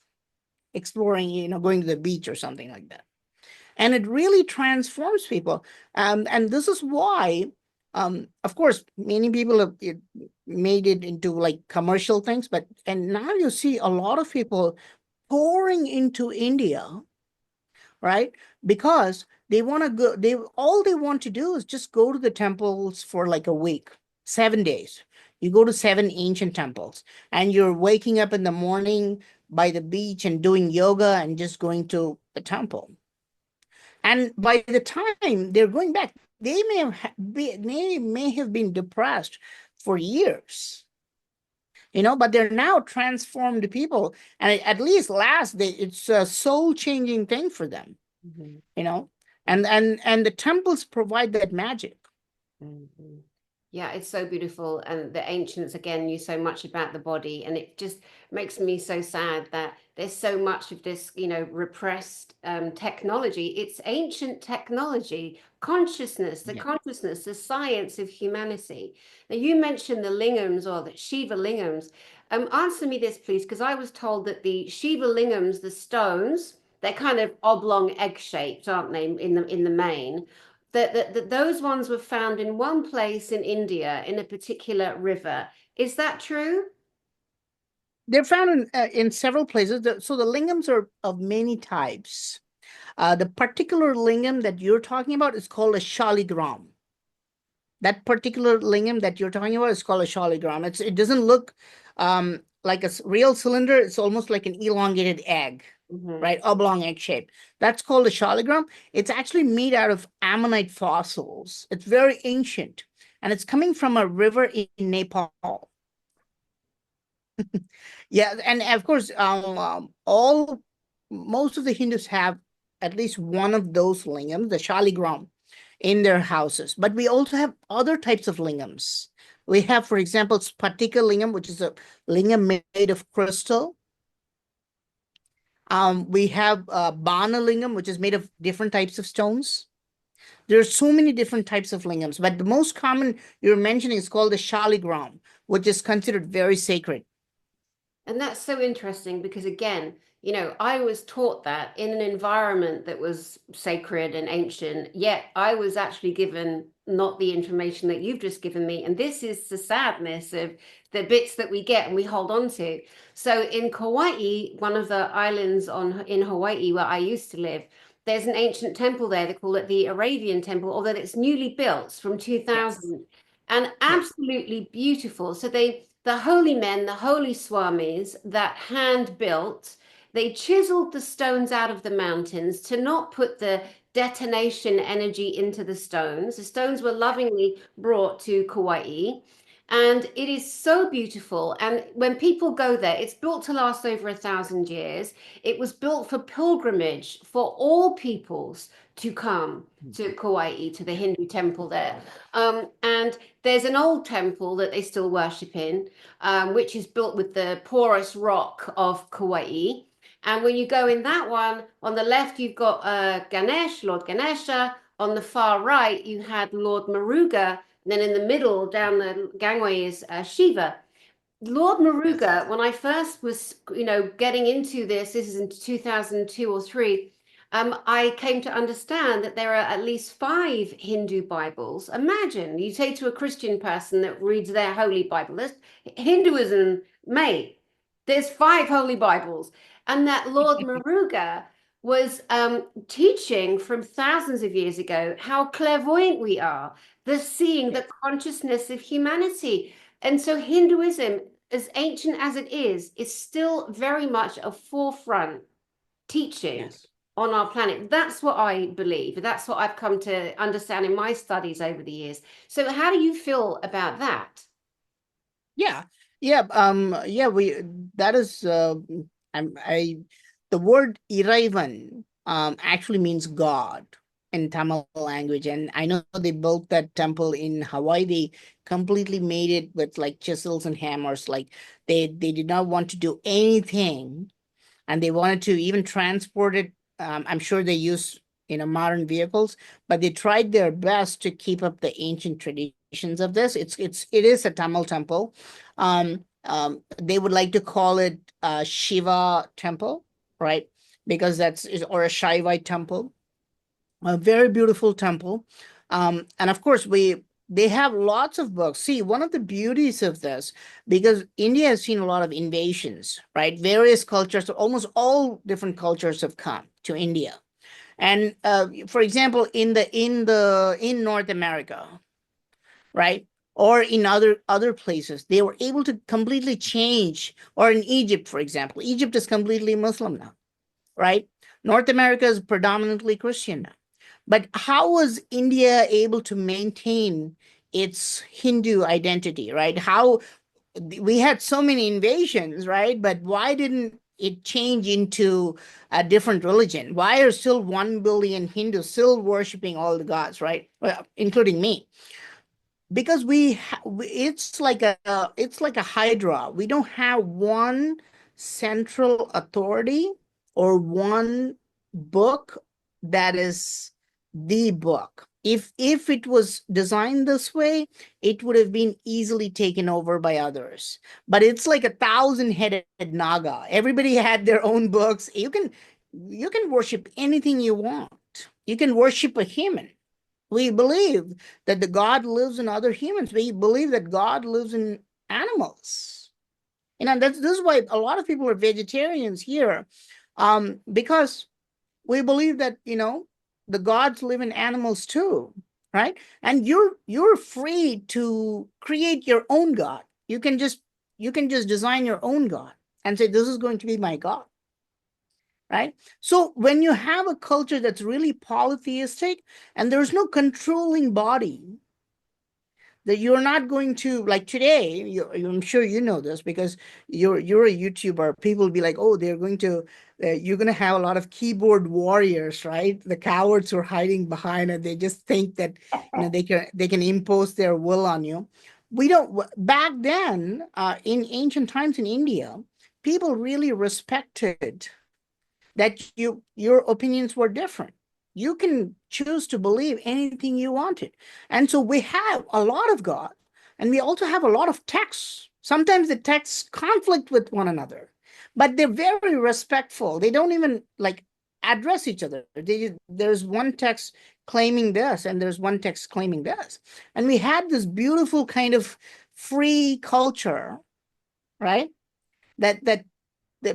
exploring, going to the beach or something like that. And it really transforms people. And this is why, of course, many people have made it into like commercial things, and now you see a lot of people pouring into India, right? Because they want to go, all they want to do is just go to the temples for like a week, 7 days. You go to 7 ancient temples, and you're waking up in the morning by the beach and doing yoga and just going to the temple. And by the time they're going back, they may have been depressed for years, but they're now transformed people, and at least it's a soul changing thing for them, and the temples provide that magic. Mm-hmm. Yeah, it's so beautiful. And the ancients, again, knew so much about the body. And it just makes me so sad that there's so much of this, repressed technology. It's ancient technology, consciousness, the Yeah. consciousness, the science of humanity. Now, you mentioned the lingams, or the Shiva lingams. Answer me this, please, because I was told that the Shiva lingams, the stones, they're kind of oblong egg shaped, aren't they, in the main? That those ones were found in one place in India in a particular river. Is that true? They're found in several places. So the lingams are of many types. The particular lingam that you're talking about is called a shaligram. That particular lingam that you're talking about is called a shaligram. It doesn't look like a real cylinder. It's almost like an elongated egg, right? Oblong egg shape. That's called a shaligram. It's actually made out of ammonite fossils. It's very ancient, and it's coming from a river in Nepal. Yeah, and of course, most of the Hindus have at least one of those lingams, the shaligram, in their houses. But we also have other types of lingams. We have, for example, Spatika lingam, which is a lingam made of crystal. We have Bana lingam, which is made of different types of stones. There are so many different types of lingams, but the most common you're mentioning is called the shaligram, which is considered very sacred. And that's so interesting because, again, I was taught that in an environment that was sacred and ancient, yet I was actually given not the information that you've just given me. And this is the sadness of the bits that we get and we hold on to. So in Kauai, one of the islands in Hawaii where I used to live, there's an ancient temple there. They call it the Arabian Temple, although it's newly built from 2000, Yes. and absolutely beautiful. So the holy men, the holy swamis that hand built, they chiseled the stones out of the mountains to not put the detonation energy into the stones. The stones were lovingly brought to Kauai. And it is so beautiful. And when people go there, it's built to last over 1,000 years. It was built for pilgrimage for all peoples to come to Kauai, to the Hindu temple there. And there's an old temple that they still worship in, which is built with the porous rock of Kauai. And when you go in that one, on the left, you've got Lord Ganesha. On the far right, you had Lord Maruga. And then in the middle, down the gangway, is Shiva. Lord Maruga, when I first was, getting into this is in 2002 or three, I came to understand that there are at least 5 Hindu Bibles. Imagine you say to a Christian person that reads their Holy Bible, that's Hinduism, mate, there's 5 Holy Bibles. And that Lord Maruga was teaching from thousands of years ago how clairvoyant we are, the seeing, the consciousness of humanity. And so Hinduism, as ancient as it is still very much a forefront teaching Yes. on our planet. That's what I believe. That's what I've come to understand in my studies over the years. So how do you feel about that? Yeah. Yeah. Yeah. That is. I. The word Iraivan actually means God in Tamil language, and I know they built that temple in Hawaii. They completely made it with like chisels and hammers. Like they did not want to do anything, and they wanted to even transport it. I'm sure they use modern vehicles, but they tried their best to keep up the ancient traditions of this. It is a Tamil temple. They would like to call it Shiva temple, right? Because or a Shaivite temple, a very beautiful temple. And of course, they have lots of books. See, one of the beauties of this, because India has seen a lot of invasions, right? Various cultures, almost all different cultures have come to India. And for example, in North America, right? Or in other places, they were able to completely change. Or in Egypt, for example, Egypt is completely Muslim now, right? North America is predominantly Christian now. But how was India able to maintain its Hindu identity, right? How we had so many invasions, right? But why didn't it change into a different religion? Why are still 1 billion Hindus still worshiping all the gods, right? Well, including me. Because it's like a hydra. We don't have one central authority or one book that is the book. If it was designed this way, it would have been easily taken over by others. But it's like a 1,000-headed naga. Everybody had their own books. You can worship anything you want. You can worship a human. We believe that the God lives in other humans. We believe that God lives in animals. This is why a lot of people are vegetarians here, because we believe that the gods live in animals too, right? And you're free to create your own God. You can just design your own God and say, this is going to be my God, right? So when you have a culture that's really polytheistic and there's no controlling body, that you're not going to, like today, I'm sure you know this because you're a YouTuber. People will be like, oh, you're going to have a lot of keyboard warriors, right? The cowards who are hiding behind it. They just think that they can impose their will on you. We don't. Back then, in ancient times in India, people really respected that your opinions were different. You can choose to believe anything you wanted. And so we have a lot of God, and we also have a lot of texts. Sometimes the texts conflict with one another, but they're very respectful. They don't even like address each other. There's one text claiming this, and there's one text claiming this. And we had this beautiful kind of free culture, right? That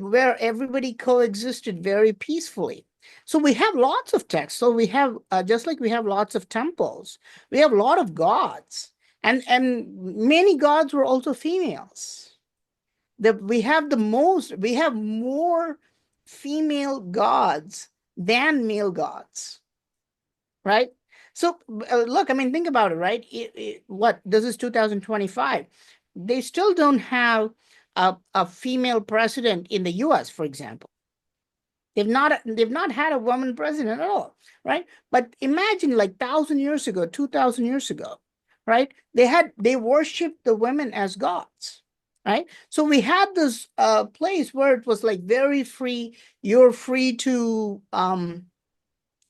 where everybody coexisted very peacefully. So we have lots of texts. So we have just like we have lots of temples, we have a lot of gods, and many gods were also females. That we have more female gods than male gods, right? So look, I mean, think about it, right? What this is 2025. They still don't have a female president in the U.S., for example. They've not had a woman president at all, right? But imagine like 1,000 years ago, 2,000 years ago, right? They worshipped the women as gods, right? So we had this place where it was like very free. You're free to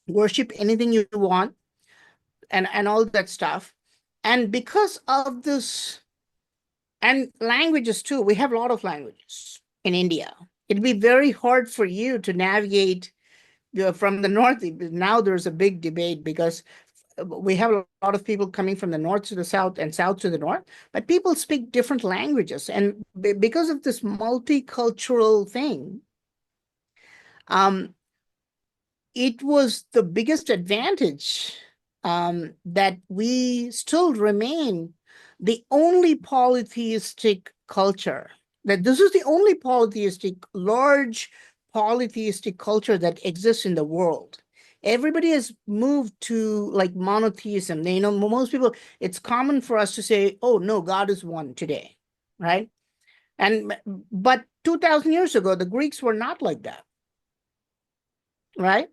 worship anything you want and all that stuff. And because of this, and languages too, we have a lot of languages in India. It'd be very hard for you to navigate from the north. Now there's a big debate because we have a lot of people coming from the north to the south and south to the north, but people speak different languages. And because of this multicultural thing, um, it was the biggest advantage that we still remain the only polytheistic culture. That this is the only large polytheistic culture that exists in the world. Everybody has moved to like monotheism. Most people, it's common for us to say, oh, no, God is one today, right? But 2,000 years ago, the Greeks were not like that, right?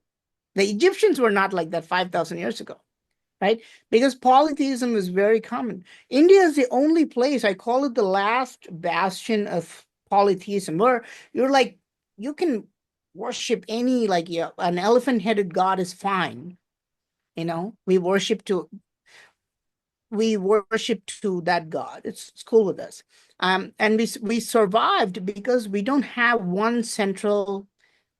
The Egyptians were not like that 5,000 years ago, right? Because polytheism is very common. India is the only place, I call it the last bastion of polytheism, where you can worship any, like, yeah, an elephant-headed god is fine. We worship to that god. It's cool with us. And we survived because we don't have one central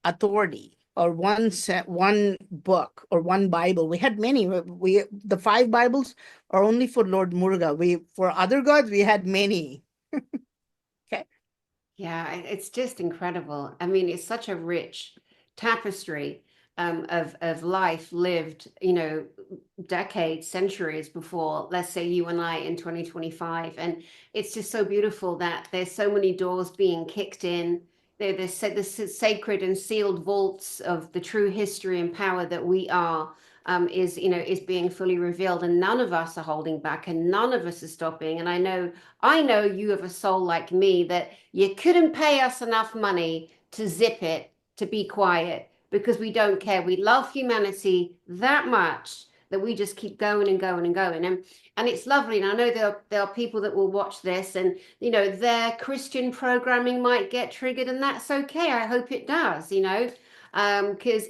authority or one book or one Bible. We had many. The five Bibles are only for Lord Muruga. For other gods we had many. Okay. Yeah, it's just incredible. I mean, it's such a rich tapestry of life lived, decades, centuries before, let's say you and I in 2025. And it's just so beautiful that there's so many doors being kicked in. There's the sacred and sealed vaults of the true history and power that we are. Is being fully revealed, and none of us are holding back, and none of us are stopping. And I know you have a soul like me that you couldn't pay us enough money to zip it, to be quiet, because we don't care. We love humanity that much that we just keep going and going and going. And it's lovely. And I know there are people that will watch this, and their Christian programming might get triggered, and that's okay. I hope it does, because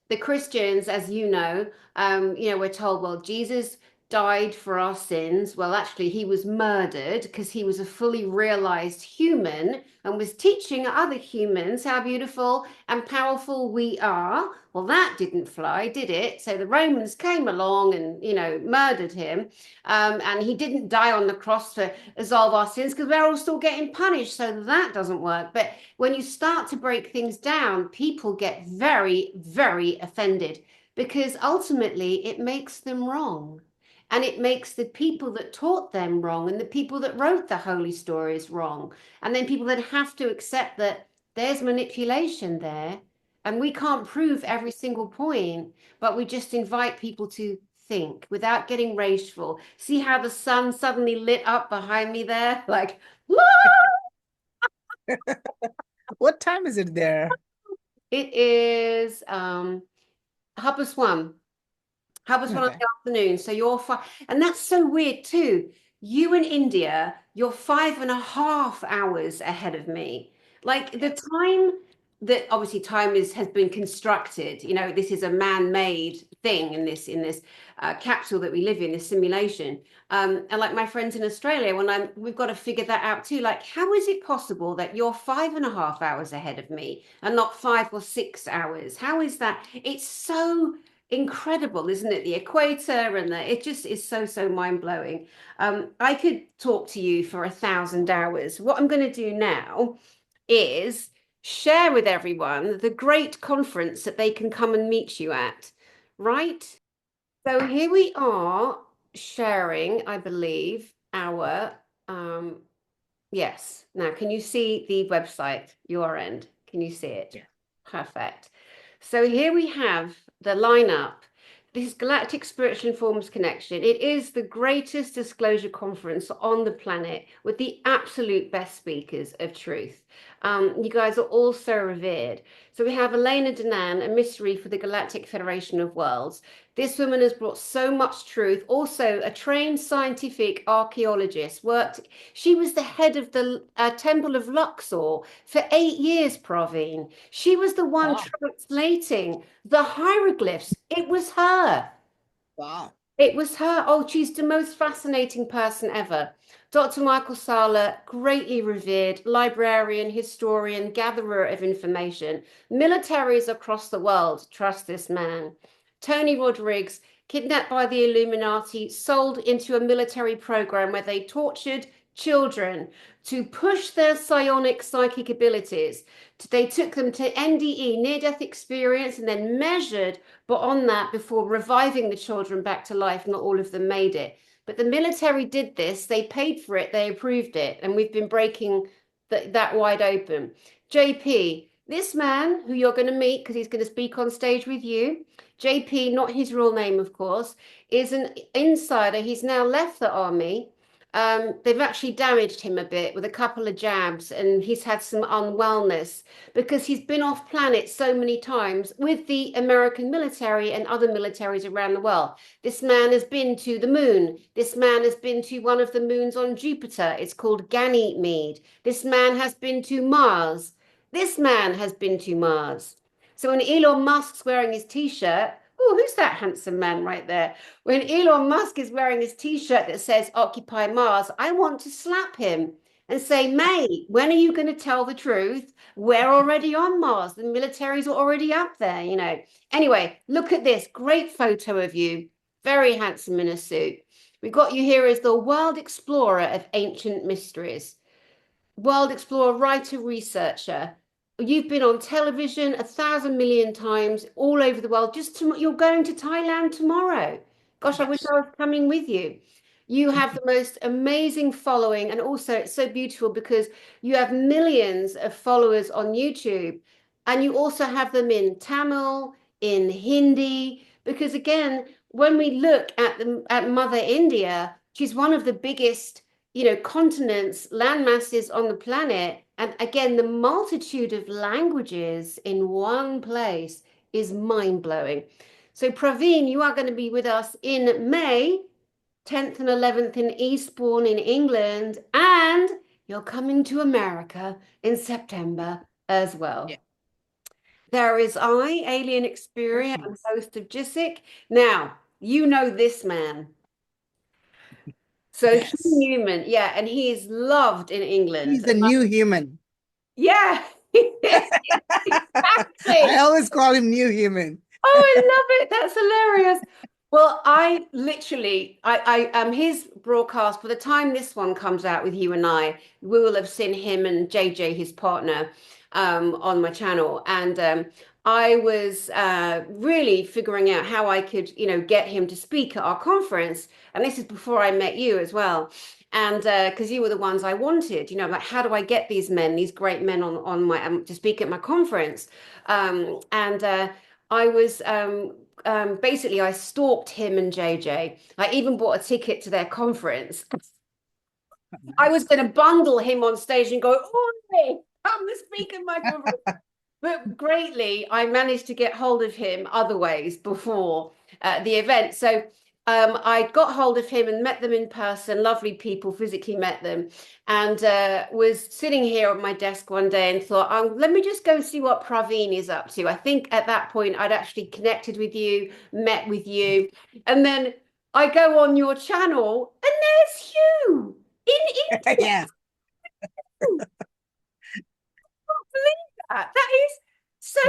the Christians, as we're told, well, Jesus died for our sins. Well, actually, he was murdered because he was a fully realized human and was teaching other humans how beautiful and powerful we are. Well, that didn't fly, did it? So the Romans came along and, murdered him. And he didn't die on the cross to absolve our sins because we're all still getting punished. So that doesn't work. But when you start to break things down, people get very, very offended because ultimately it makes them wrong. And it makes the people that taught them wrong and the people that wrote the holy stories wrong. And then people that have to accept that there's manipulation there. And we can't prove every single point, but we just invite people to think without getting rageful. See how the sun suddenly lit up behind me there? Like, whoa! What time is it there? It is 1:30. How was one in Okay. the afternoon? So you're five, and that's so weird too. You in India, you're 5.5 hours ahead of me. Like the Yeah. time that obviously time has been constructed. This is a man-made thing in this capsule that we live in, this simulation. And like my friends in Australia, we've got to figure that out too. Like, how is it possible that you're 5.5 hours ahead of me and not 5 or 6 hours? How is that? It's so incredible, isn't it? The equator and it just is so mind-blowing. I could talk to you for 1,000 hours. What I'm going to do now is share with everyone the great conference that they can come and meet you at, right? So here we are sharing, I believe, our yes. Now, can you see the website, your end? Can you see it? Yeah. Perfect. So here we have the lineup. This Galactic Spiritual Informs Connection. It is the greatest disclosure conference on the planet with the absolute best speakers of truth. You guys are all so revered. So we have Elena Danan, a mystery for the Galactic Federation of Worlds. This woman has brought so much truth. Also, a trained scientific archaeologist, she was the head of the Temple of Luxor for 8 years, Praveen. She was the one Wow. translating the hieroglyphs. It was her. Wow. It was her. Oh, she's the most fascinating person ever. Dr. Michael Sala, greatly revered, librarian, historian, gatherer of information. Militaries across the world trust this man. Tony Rodriguez, kidnapped by the Illuminati, sold into a military program where they tortured children to push their psionic psychic abilities. They took them to NDE, near-death experience, and then measured but on that before reviving the children back to life. Not all of them made it. But the military did this. They paid for it. They approved it. And we've been breaking that wide open. JP, this man who you're going to meet because he's going to speak on stage with you, JP, not his real name, of course, is an insider. He's now left the army. They've actually damaged him a bit with a couple of jabs, and he's had some unwellness because he's been off planet so many times with the American military and other militaries around the world. This man has been to the moon. This man has been to one of the moons on Jupiter. It's called Ganymede. This man has been to Mars. This man has been to Mars. So when Elon Musk's wearing his t-shirt, oh, who's that handsome man right there? When Elon Musk is wearing his t-shirt that says Occupy Mars, I want to slap him and say, mate, when are you going to tell the truth? We're already on Mars. The military's already up there, you know. Anyway, look at this great photo of you. Very handsome in a suit. We've got you here as the world explorer of ancient mysteries. World explorer, writer, researcher. You've been on television 1,000 million times all over the world. You're going to Thailand tomorrow. Gosh, I wish I was coming with you. You have the most amazing following, and also it's so beautiful because you have millions of followers on YouTube, and you also have them in Tamil, in Hindi, because again, when we look at Mother India, she's one of the biggest, continents, land masses on the planet. And again, the multitude of languages in one place is mind-blowing. So Praveen, you are going to be with us in May, 10th and 11th in Eastbourne in England, and you're coming to America in September as well. Yeah. There is Alien Experience, and host of Jessic. Now, you know this man. So Yes. Hugh Newman, yeah, and he is loved in England. He's the new human. Yeah, exactly. I always call him new human. Oh, I love it. That's hilarious. Well, I literally, I am his broadcast. By the time this one comes out with you and I, we will have seen him and JJ, his partner, on my channel. And I was really figuring out how I could, get him to speak at our conference. And this is before I met you as well. And because you were the ones I wanted, like how do I get these men, these great men on my to speak at my conference? I was basically I stalked him and JJ. I even bought a ticket to their conference. I was going to bundle him on stage and go, "Oh, come to speak at my conference." But greatly, I managed to get hold of him other ways before the event. So I got hold of him and met them in person, lovely people, physically met them, and was sitting here at my desk one day and thought, let me just go and see what Praveen is up to. I think at that point I'd actually connected with you, met with you, and then I go on your channel and there's Hugh in India. Yes. That is so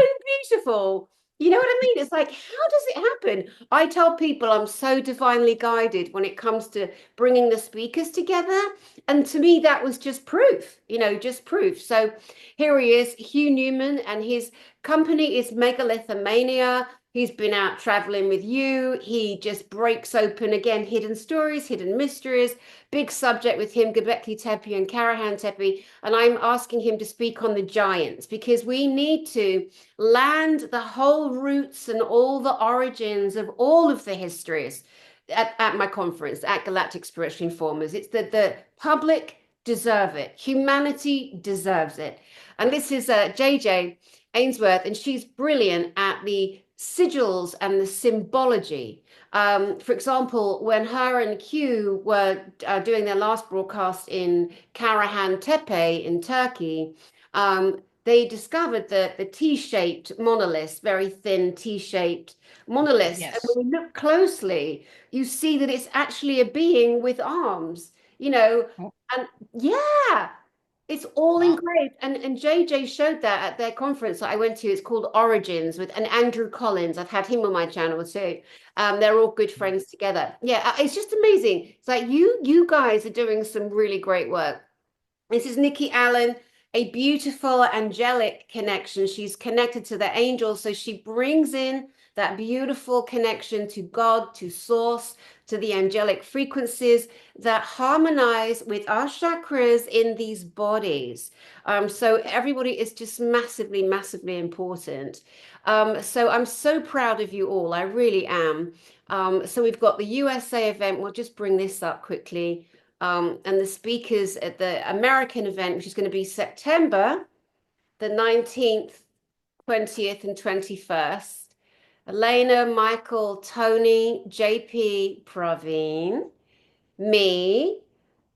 beautiful. You know what I mean? It's like, how does it happen? I tell people I'm so divinely guided when it comes to bringing the speakers together. And to me, that was just proof, just proof. So here he is, Hugh Newman, and his company is Megalithomania. He's been out traveling with you. He just breaks open again hidden stories, hidden mysteries. Big subject with him, Göbekli Tepe and Karahan Tepe. And I'm asking him to speak on the giants because we need to land the whole roots and all the origins of all of the histories at my conference at Galactic Spiritual Informers. It's that the public deserve it. Humanity deserves it. And this is JJ Ainsworth, and she's brilliant at the sigils and the symbology. For example, when her and Q were doing their last broadcast in Karahan Tepe in Turkey, they discovered the T-shaped monoliths, very thin T-shaped monoliths. And Yes. when you look closely, you see that it's actually a being with arms, you know, Oh, and yeah, it's all wow. engraved. And JJ showed that at their conference that I went to. It's called Origins with and Andrew Collins. I've had him on my channel too. They're all good friends together. Yeah, it's just amazing. It's like you guys are doing some really great work. This is Nikki Allen, a beautiful angelic connection. She's connected to the angels, so she brings in that beautiful connection to God, to source, to the angelic frequencies that harmonize with our chakras in these bodies. So everybody is just massively, massively important. So I'm so proud of you all. I really am. So we've got the USA event. We'll just bring this up quickly. And the speakers at the American event, which is going to be September the 19th, 20th, and 21st. Elena, Michael, Tony, JP, Praveen, me,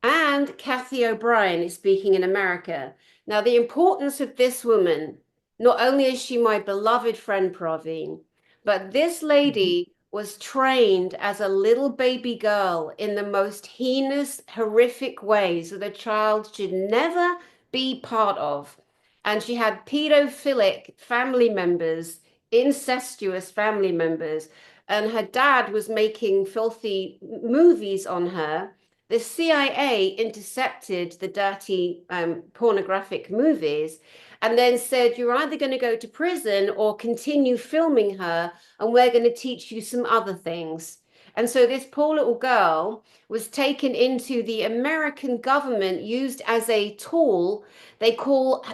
and Kathy O'Brien is speaking in America. Now, the importance of this woman, not only is she my beloved friend Praveen, but this Mhm. lady was trained as a little baby girl in the most heinous, horrific ways that a child should never be part of. And she had pedophilic family members, incestuous family members, and her dad was making filthy movies on her. The CIA intercepted the dirty pornographic movies and then said, you're either going to go to prison or continue filming her, and we're going to teach you some other things. And so this poor little girl was taken into the American government, used as a tool. They called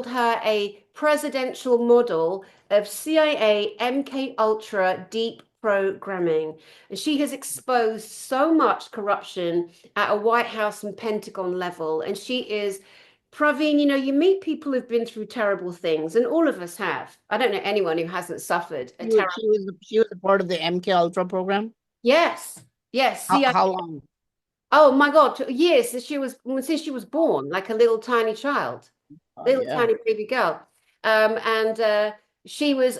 her a presidential model of CIA MK Ultra deep programming. And she has exposed so much corruption at a White House and Pentagon level. And she is, Praveen, you meet people who've been through terrible things, and all of us have. I don't know anyone who hasn't suffered a terrible. She was a part of the MK Ultra program. Yes, yes, CIA. How long? Oh my God, years since she was born, like a little tiny child. Oh Little yeah. tiny baby girl. And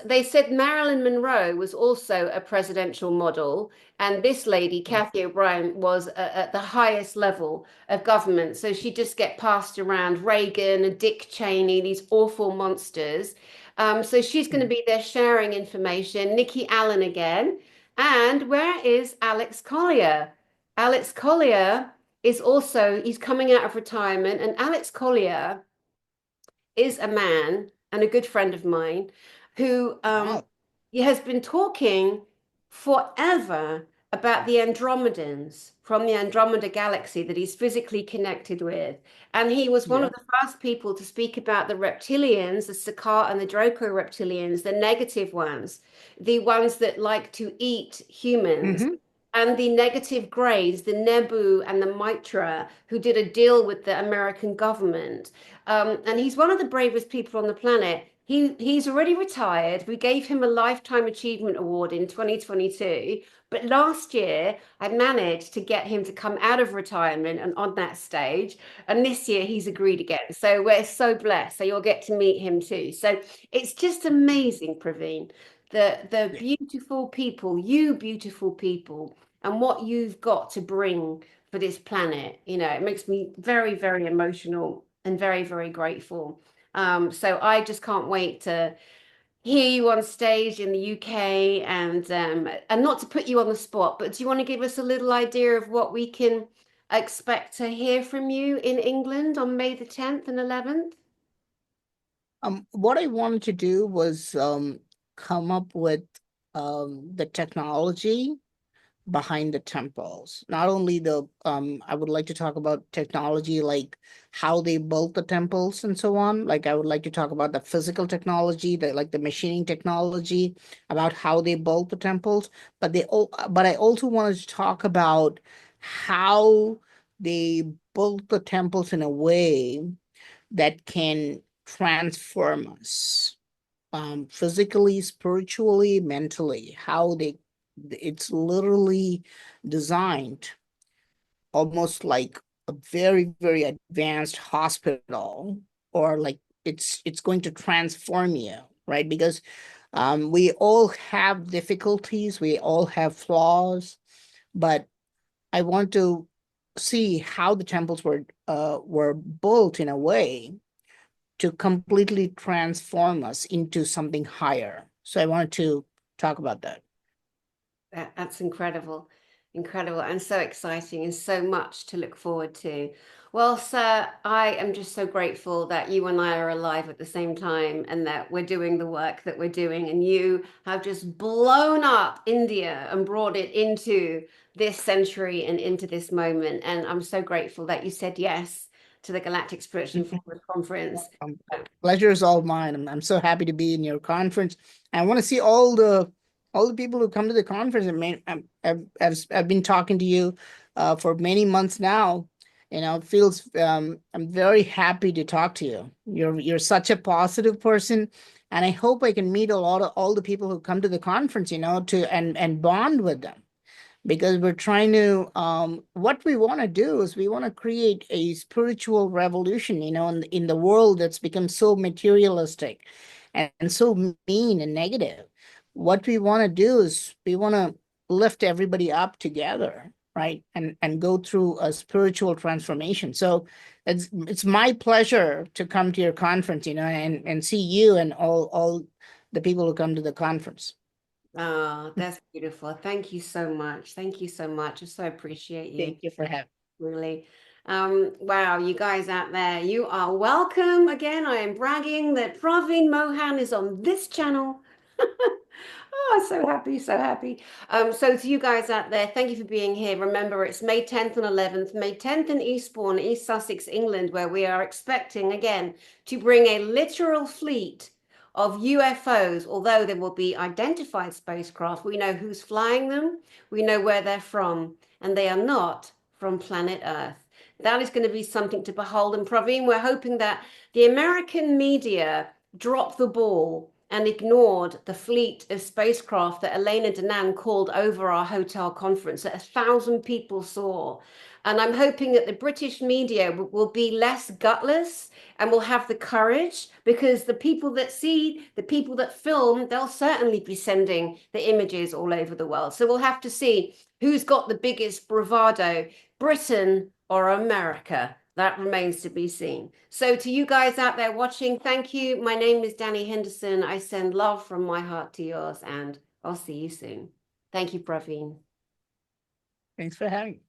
they said Marilyn Monroe was also a presidential model. And this lady, Kathy O'Brien, was at the highest level of government. So she just get passed around Reagan and Dick Cheney, these awful monsters. So she's going to be there sharing information. Nikki Allen again. And where is Alex Collier? Alex Collier he's coming out of retirement. And Alex Collier is a man and a good friend of mine who Wow. he has been talking forever about the Andromedans from the Andromeda galaxy that he's physically connected with. And he was one Yeah. of the first people to speak about the reptilians, the Sakar and the Draco reptilians, the negative ones, the ones that like to eat humans. Hmm. And the negative grays, the Nebu and the Mitra, who did a deal with the American government. And he's one of the bravest people on the planet. He's already retired. We gave him a Lifetime Achievement Award in 2022. But last year, I managed to get him to come out of retirement and on that stage. And this year, he's agreed again. So we're so blessed. So you'll get to meet him too. So it's just amazing, Praveen, the Yeah. beautiful people, you beautiful people, and what you've got to bring for this planet. It makes me very, very emotional and very, very grateful. So I just can't wait to hear you on stage in the UK and not to put you on the spot, but do you want to give us a little idea of what we can expect to hear from you in England on May the 10th and 11th? What I wanted to do was come up with the technology behind the temples. Not only I would like to talk about technology, like how they built the temples and so on. Like I would like to talk about the physical technology, like the machining technology, about how they built the temples. But I also wanted to talk about how they built the temples in a way that can transform us, physically, spiritually, mentally, how it's literally designed almost like a very, very advanced hospital, or like it's going to transform you, right? Because we all have difficulties, we all have flaws, but I want to see how the temples were built in a way to completely transform us into something higher. So I wanted to talk about that. That's incredible, incredible, and so exciting, and so much to look forward to. Well, sir, I am just so grateful that you and I are alive at the same time and that we're doing the work that we're doing. And you have just blown up India and brought it into this century and into this moment. And I'm so grateful that you said yes to the Galactic Spiritual Informers Conference. Pleasure is all mine. I'm so happy to be in your conference. I want to see all the people who come to the conference. I mean, I've been talking to you for many months now. You know, it feels I'm very happy to talk to you. You're such a positive person, and I hope I can meet a lot of all the people who come to the conference. You know, to and bond with them, because we're trying to what we want to do is we want to create a spiritual revolution, you know, in the world that's become so materialistic and so mean and negative. What we want to do is we want to lift everybody up together, right, and go through a spiritual transformation. So it's my pleasure to come to your conference, you know, and see you and all the people who come to the conference. Oh, that's beautiful. Thank you so much. Thank you so much. I so appreciate you. Thank you for having. Really. Wow, you guys out there, you are welcome. Again, I am bragging that Praveen Mohan is on this channel. Oh, so happy, so happy. So to you guys out there, thank you for being here. Remember, it's May 10th and 11th, May 10th in Eastbourne, East Sussex, England, where we are expecting again to bring a literal fleet of UFOs, although there will be identified spacecraft. We know who's flying them, we know where they're from, and they are not from planet Earth. That is going to be something to behold. And Praveen, we're hoping that the American media dropped the ball and ignored the fleet of spacecraft that Elena Danaan called over our hotel conference that 1,000 people saw. And I'm hoping that the British media will be less gutless and will have the courage, because the people that see, the people that film, they'll certainly be sending the images all over the world. So we'll have to see who's got the biggest bravado, Britain or America. That remains to be seen. So to you guys out there watching, thank you. My name is Dani Henderson. I send love from my heart to yours, and I'll see you soon. Thank you, Praveen. Thanks for having me.